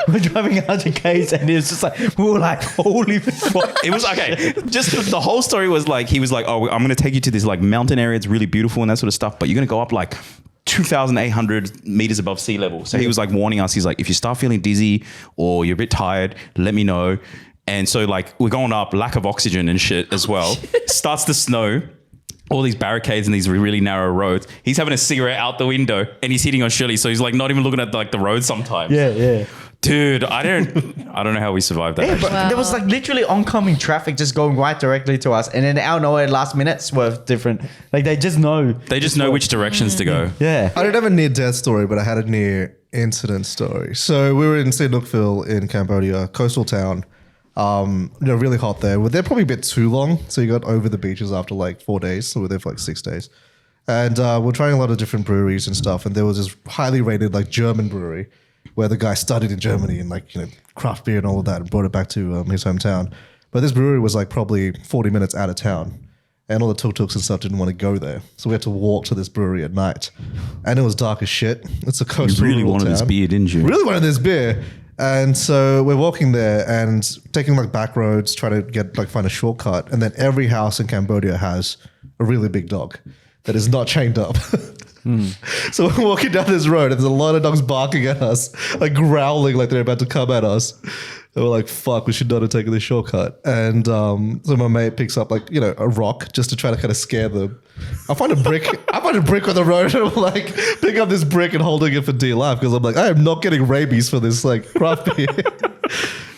We were driving 100Ks, and it was just like, we were like, holy fuck. It was okay. Just the whole story was like, he was like, oh, I'm going to take you to this like mountain area. It's really beautiful and that sort of stuff. But you're going to go up like 2,800 meters above sea level. So he was like warning us. He's like, if you start feeling dizzy or you're a bit tired, let me know. And so like we're going up, lack of oxygen and shit as well. Starts to snow. All these barricades and these really narrow roads. He's having a cigarette out the window and he's hitting on Shirley. So he's like not even looking at like the road sometimes. Yeah. Dude, I don't know how we survived that. Yeah, but Wow. there was like literally oncoming traffic just going right directly to us, and then out of nowhere, last minute swerve different. Like they just know. They just know which directions to go. Yeah. I don't have a near-death story, but I had a near-incident story. So we were in Sihanoukville in Cambodia, coastal town. Really hot there. We're there probably a bit too long, so you got over the beaches after like 4 days. So we're there for like 6 days. And we're trying a lot of different breweries and stuff. And there was this highly rated like German brewery where the guy studied in Germany and like, craft beer and all of that and brought it back to his hometown. But this brewery was like probably 40 minutes out of town. And all the tuk-tuks and stuff didn't want to go there. So we had to walk to this brewery at night. And it was dark as shit. It's a coastal You really rural wanted this town. beer, didn't you? Really wanted this beer. And so we're walking there and taking like back roads, trying to find a shortcut. And then every house in Cambodia has a really big dog that is not chained up. So we're walking down this road and there's a lot of dogs barking at us, like growling like they're about to come at us. And we're like, fuck, we should not have taken this shortcut. And so my mate picks up like, a rock just to try to kind of scare them. I find a brick on the road and I'm like, pick up this brick and holding it for dear life because I'm like, I am not getting rabies for this like craft beer.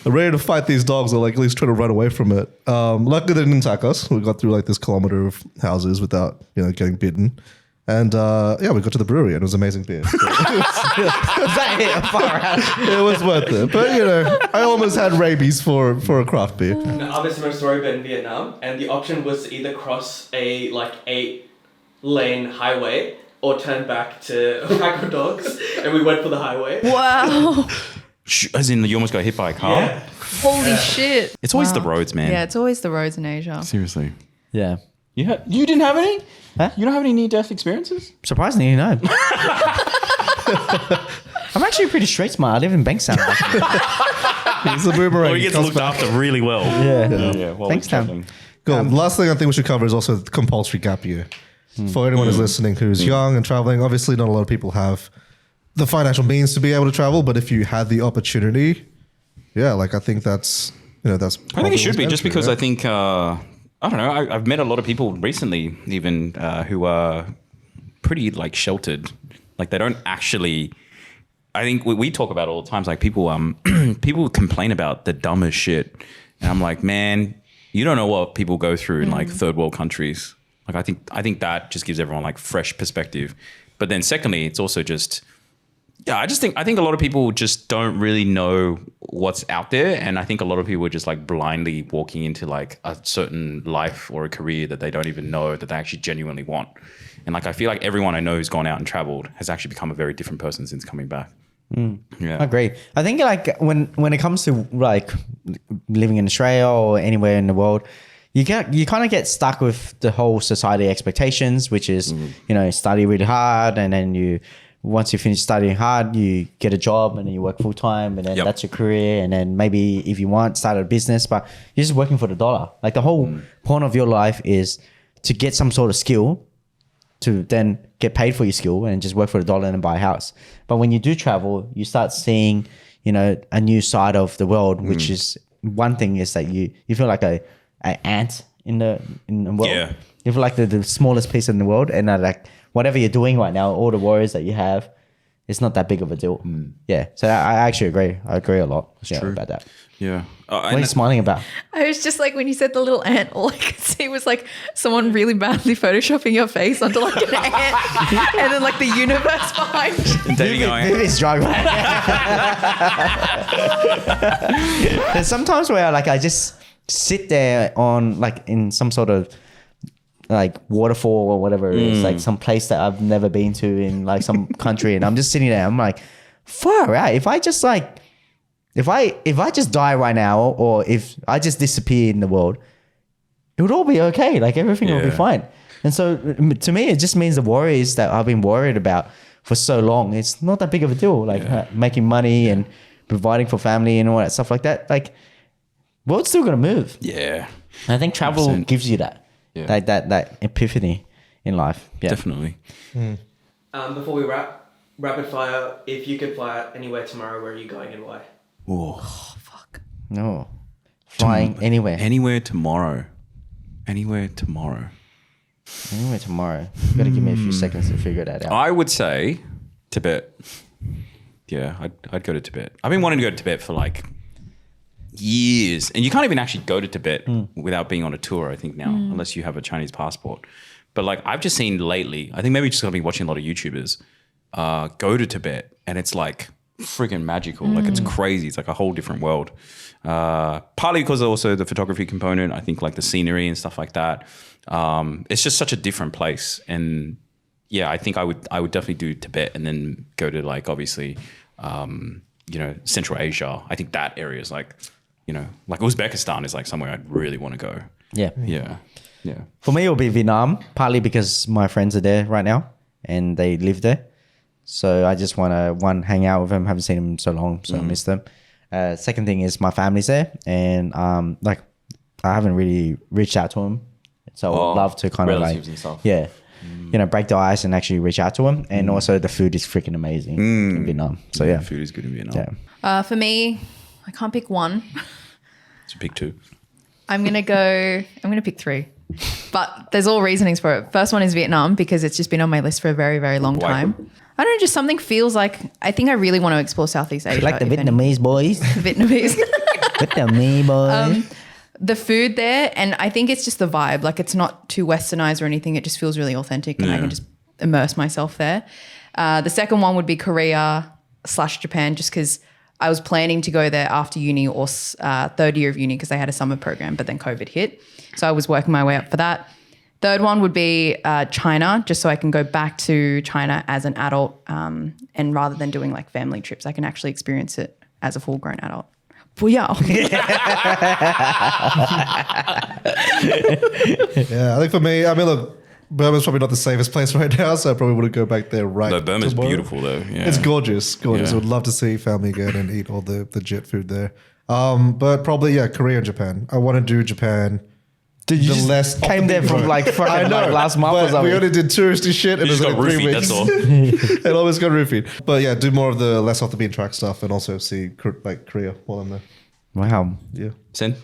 I'm ready to fight these dogs or like at least try to run away from it. Luckily they didn't attack us. We got through like this kilometer of houses without, getting bitten. And we got to the brewery and it was amazing beer. So that hit far out. it was worth it. But I almost had rabies for a craft beer. Now, I have a similar story but in Vietnam, and the option was to either cross a 8-lane highway or turn back to a pack of dogs, and we went for the highway. Wow. As in, you almost got hit by a car. Yeah. Holy shit. It's always the roads, man. Yeah, it's always the roads in Asia. Seriously. Yeah. You didn't have any? Huh? You don't have any near-death experiences? Surprisingly, no. I'm actually pretty street smart. I live in Bankstown. It's a boomerang. Well, he gets Comes looked back. after really well. Yeah. While Thanks, he's Tam. traveling. Cool. The last thing I think we should cover is also the compulsory gap year. For anyone who's listening who's young and traveling, obviously not a lot of people have the financial means to be able to travel, but if you had the opportunity, I think that's, that's I think it should be, probably just because I think, I don't know, I've met a lot of people recently even who are pretty like sheltered. Like they don't actually, I think we talk about it all the time. Like people people complain about the dumbest shit. And I'm like, man, you don't know what people go through in like third world countries. Like I think that just gives everyone like fresh perspective. But then secondly, it's also just, Yeah, I think a lot of people just don't really know what's out there, and I think a lot of people are just like blindly walking into like a certain life or a career that they don't even know that they actually genuinely want. And like I feel like everyone I know who's gone out and traveled has actually become a very different person since coming back. Yeah, I agree. I think like when it comes to like living in Australia or anywhere in the world, you kind of get stuck with the whole society expectations, which is study really hard, and then once you finish studying hard, you get a job and then you work full time, and then that's your career. And then maybe if you want, start a business, but you're just working for the dollar. Like the whole point of your life is to get some sort of skill to then get paid for your skill and just work for the dollar and buy a house. But when you do travel, you start seeing, a new side of the world, which is one thing is that you feel like an ant in the world. Yeah. You feel like the smallest piece in the world, and like whatever you're doing right now, all the worries that you have, it's not that big of a deal. Yeah. So I actually agree. I agree a lot about that. yeah. What are you smiling about? I was just like, when you said the little ant, all I could see was like someone really badly photoshopping your face onto like an ant, and then like the universe behind you. And Davie going, It's drug. There's sometimes where like I just sit there on like in some sort of like waterfall or whatever it is, like some place that I've never been to in like some country, and I'm just sitting there. I'm like, far out. If I just die right now, or if I just disappear in the world, it would all be okay. Like everything will be fine. And so to me, it just means the worries that I've been worried about for so long, it's not that big of a deal. Like making money and providing for family and all that stuff like that. Like, world's still gonna move. yeah, And I think travel 100%. gives you that. Yeah. Like that epiphany in life. Yeah. definitely. Before we wrap, rapid fire. If you could fly out anywhere tomorrow, where are you going and why? Oh, No. Flying anywhere. anywhere tomorrow. Anywhere tomorrow. Anywhere tomorrow. You gotta give me a few seconds to figure that out. I would say Tibet. Yeah, I'd go to Tibet. I've been wanting to go to Tibet for like years, and you can't even actually go to Tibet without being on a tour, I think now, unless you have a Chinese passport. But like I've just seen lately, I think maybe just I've been watching a lot of YouTubers go to Tibet, and it's like freaking magical. Like it's crazy. It's like a whole different world. Partly because also the photography component, I think like the scenery and stuff like that. It's just such a different place. And yeah, I think I would definitely do Tibet and then go to like obviously Central Asia. I think that area is like like Uzbekistan is like somewhere I'd really want to go. Yeah. Yeah. For me, it'll be Vietnam, partly because my friends are there right now and they live there. So I just want to, hang out with them. Haven't seen them so long, so I miss them. Second thing is my family's there, and like I haven't really reached out to them. So I'd love to kind of like, relatives and stuff. break the ice and actually reach out to them. And also the food is freaking amazing in Vietnam. So yeah. Food is good in Vietnam. Yeah. For me, I can't pick one. So pick two. I'm going to pick three. But there's all reasonings for it. First one is Vietnam, because it's just been on my list for a very, very long time. I don't know, just something feels like, I think I really want to explore Southeast Asia. Like the Vietnamese boys. Vietnamese. Vietnamese boys. The food there, and I think it's just the vibe. Like it's not too westernized or anything. It just feels really authentic, and I can just immerse myself there. The second one would be Korea/Japan, just because I was planning to go there after uni or third year of uni, because they had a summer program, but then COVID hit. So I was working my way up for that. Third one would be China, just so I can go back to China as an adult, and rather than doing like family trips, I can actually experience it as a full-grown adult. 不要. Yeah, I think for me, I mean, look, Burma's probably not the safest place right now, so I probably wouldn't go back there right now. No, Burma's beautiful though. Yeah. It's gorgeous. Yeah. I would love to see family again and eat all the jet food there. But probably, Korea and Japan. I want to do Japan. Dude, you just came there from like fucking like last month or but something. we only did touristy shit. You It just was got like 3 roofied, weeks. that's all. It always got roofied. But yeah, do more of the less off the beaten track stuff, and also see like Korea while I'm there. Wow. Yeah. Sen?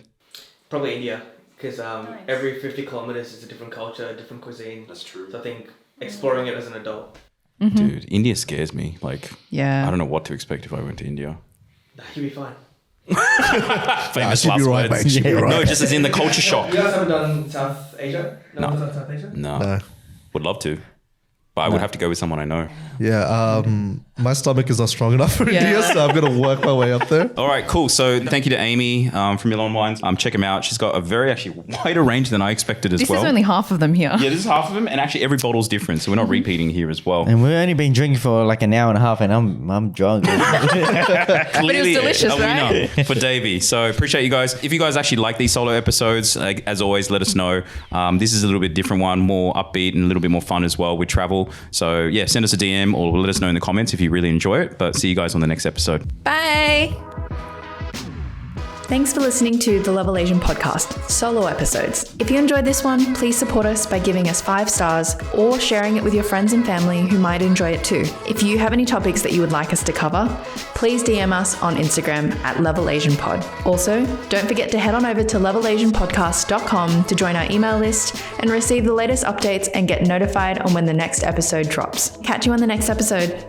Probably India, because every 50 kilometers is a different culture, a different cuisine. That's true. So I think exploring it as an adult. Dude, India scares me. Like, Yeah. I don't know what to expect if I went to India. You'll be fine. Famous she'll be last right, words. mate. She'll be right. No, just as in the culture shock. You guys haven't done South Asia? No. one's done South Asia? No. No. Would love to. But I would have to go with someone I know. Yeah. my stomach is not strong enough for India, so I'm going to work my way up there. All right, cool. So thank you to Amy from Millon Wines. Check them out. She's got a very actually wider range than I expected as This well. is only half of them here. Yeah, this is half of them, and actually every bottle's different, so we're not repeating here as well. And we've only been drinking for like an hour and a half, and I'm drunk. Clearly, delicious, a winner right? for Davie. So appreciate you guys. If you guys actually like these solo episodes, as always, let us know. This is a little bit different one, more upbeat and a little bit more fun as well with travel. So yeah, send us a DM or let us know in the comments if you really enjoy it. But see you guys on the next episode. Bye. Thanks for listening to the Level Asian podcast, solo episodes. If you enjoyed this one, please support us by giving us 5 stars or sharing it with your friends and family who might enjoy it too. If you have any topics that you would like us to cover, please DM us on Instagram at Level Asian Pod. Also, don't forget to head on over to levelasianpodcast.com to join our email list and receive the latest updates and get notified on when the next episode drops. Catch you on the next episode.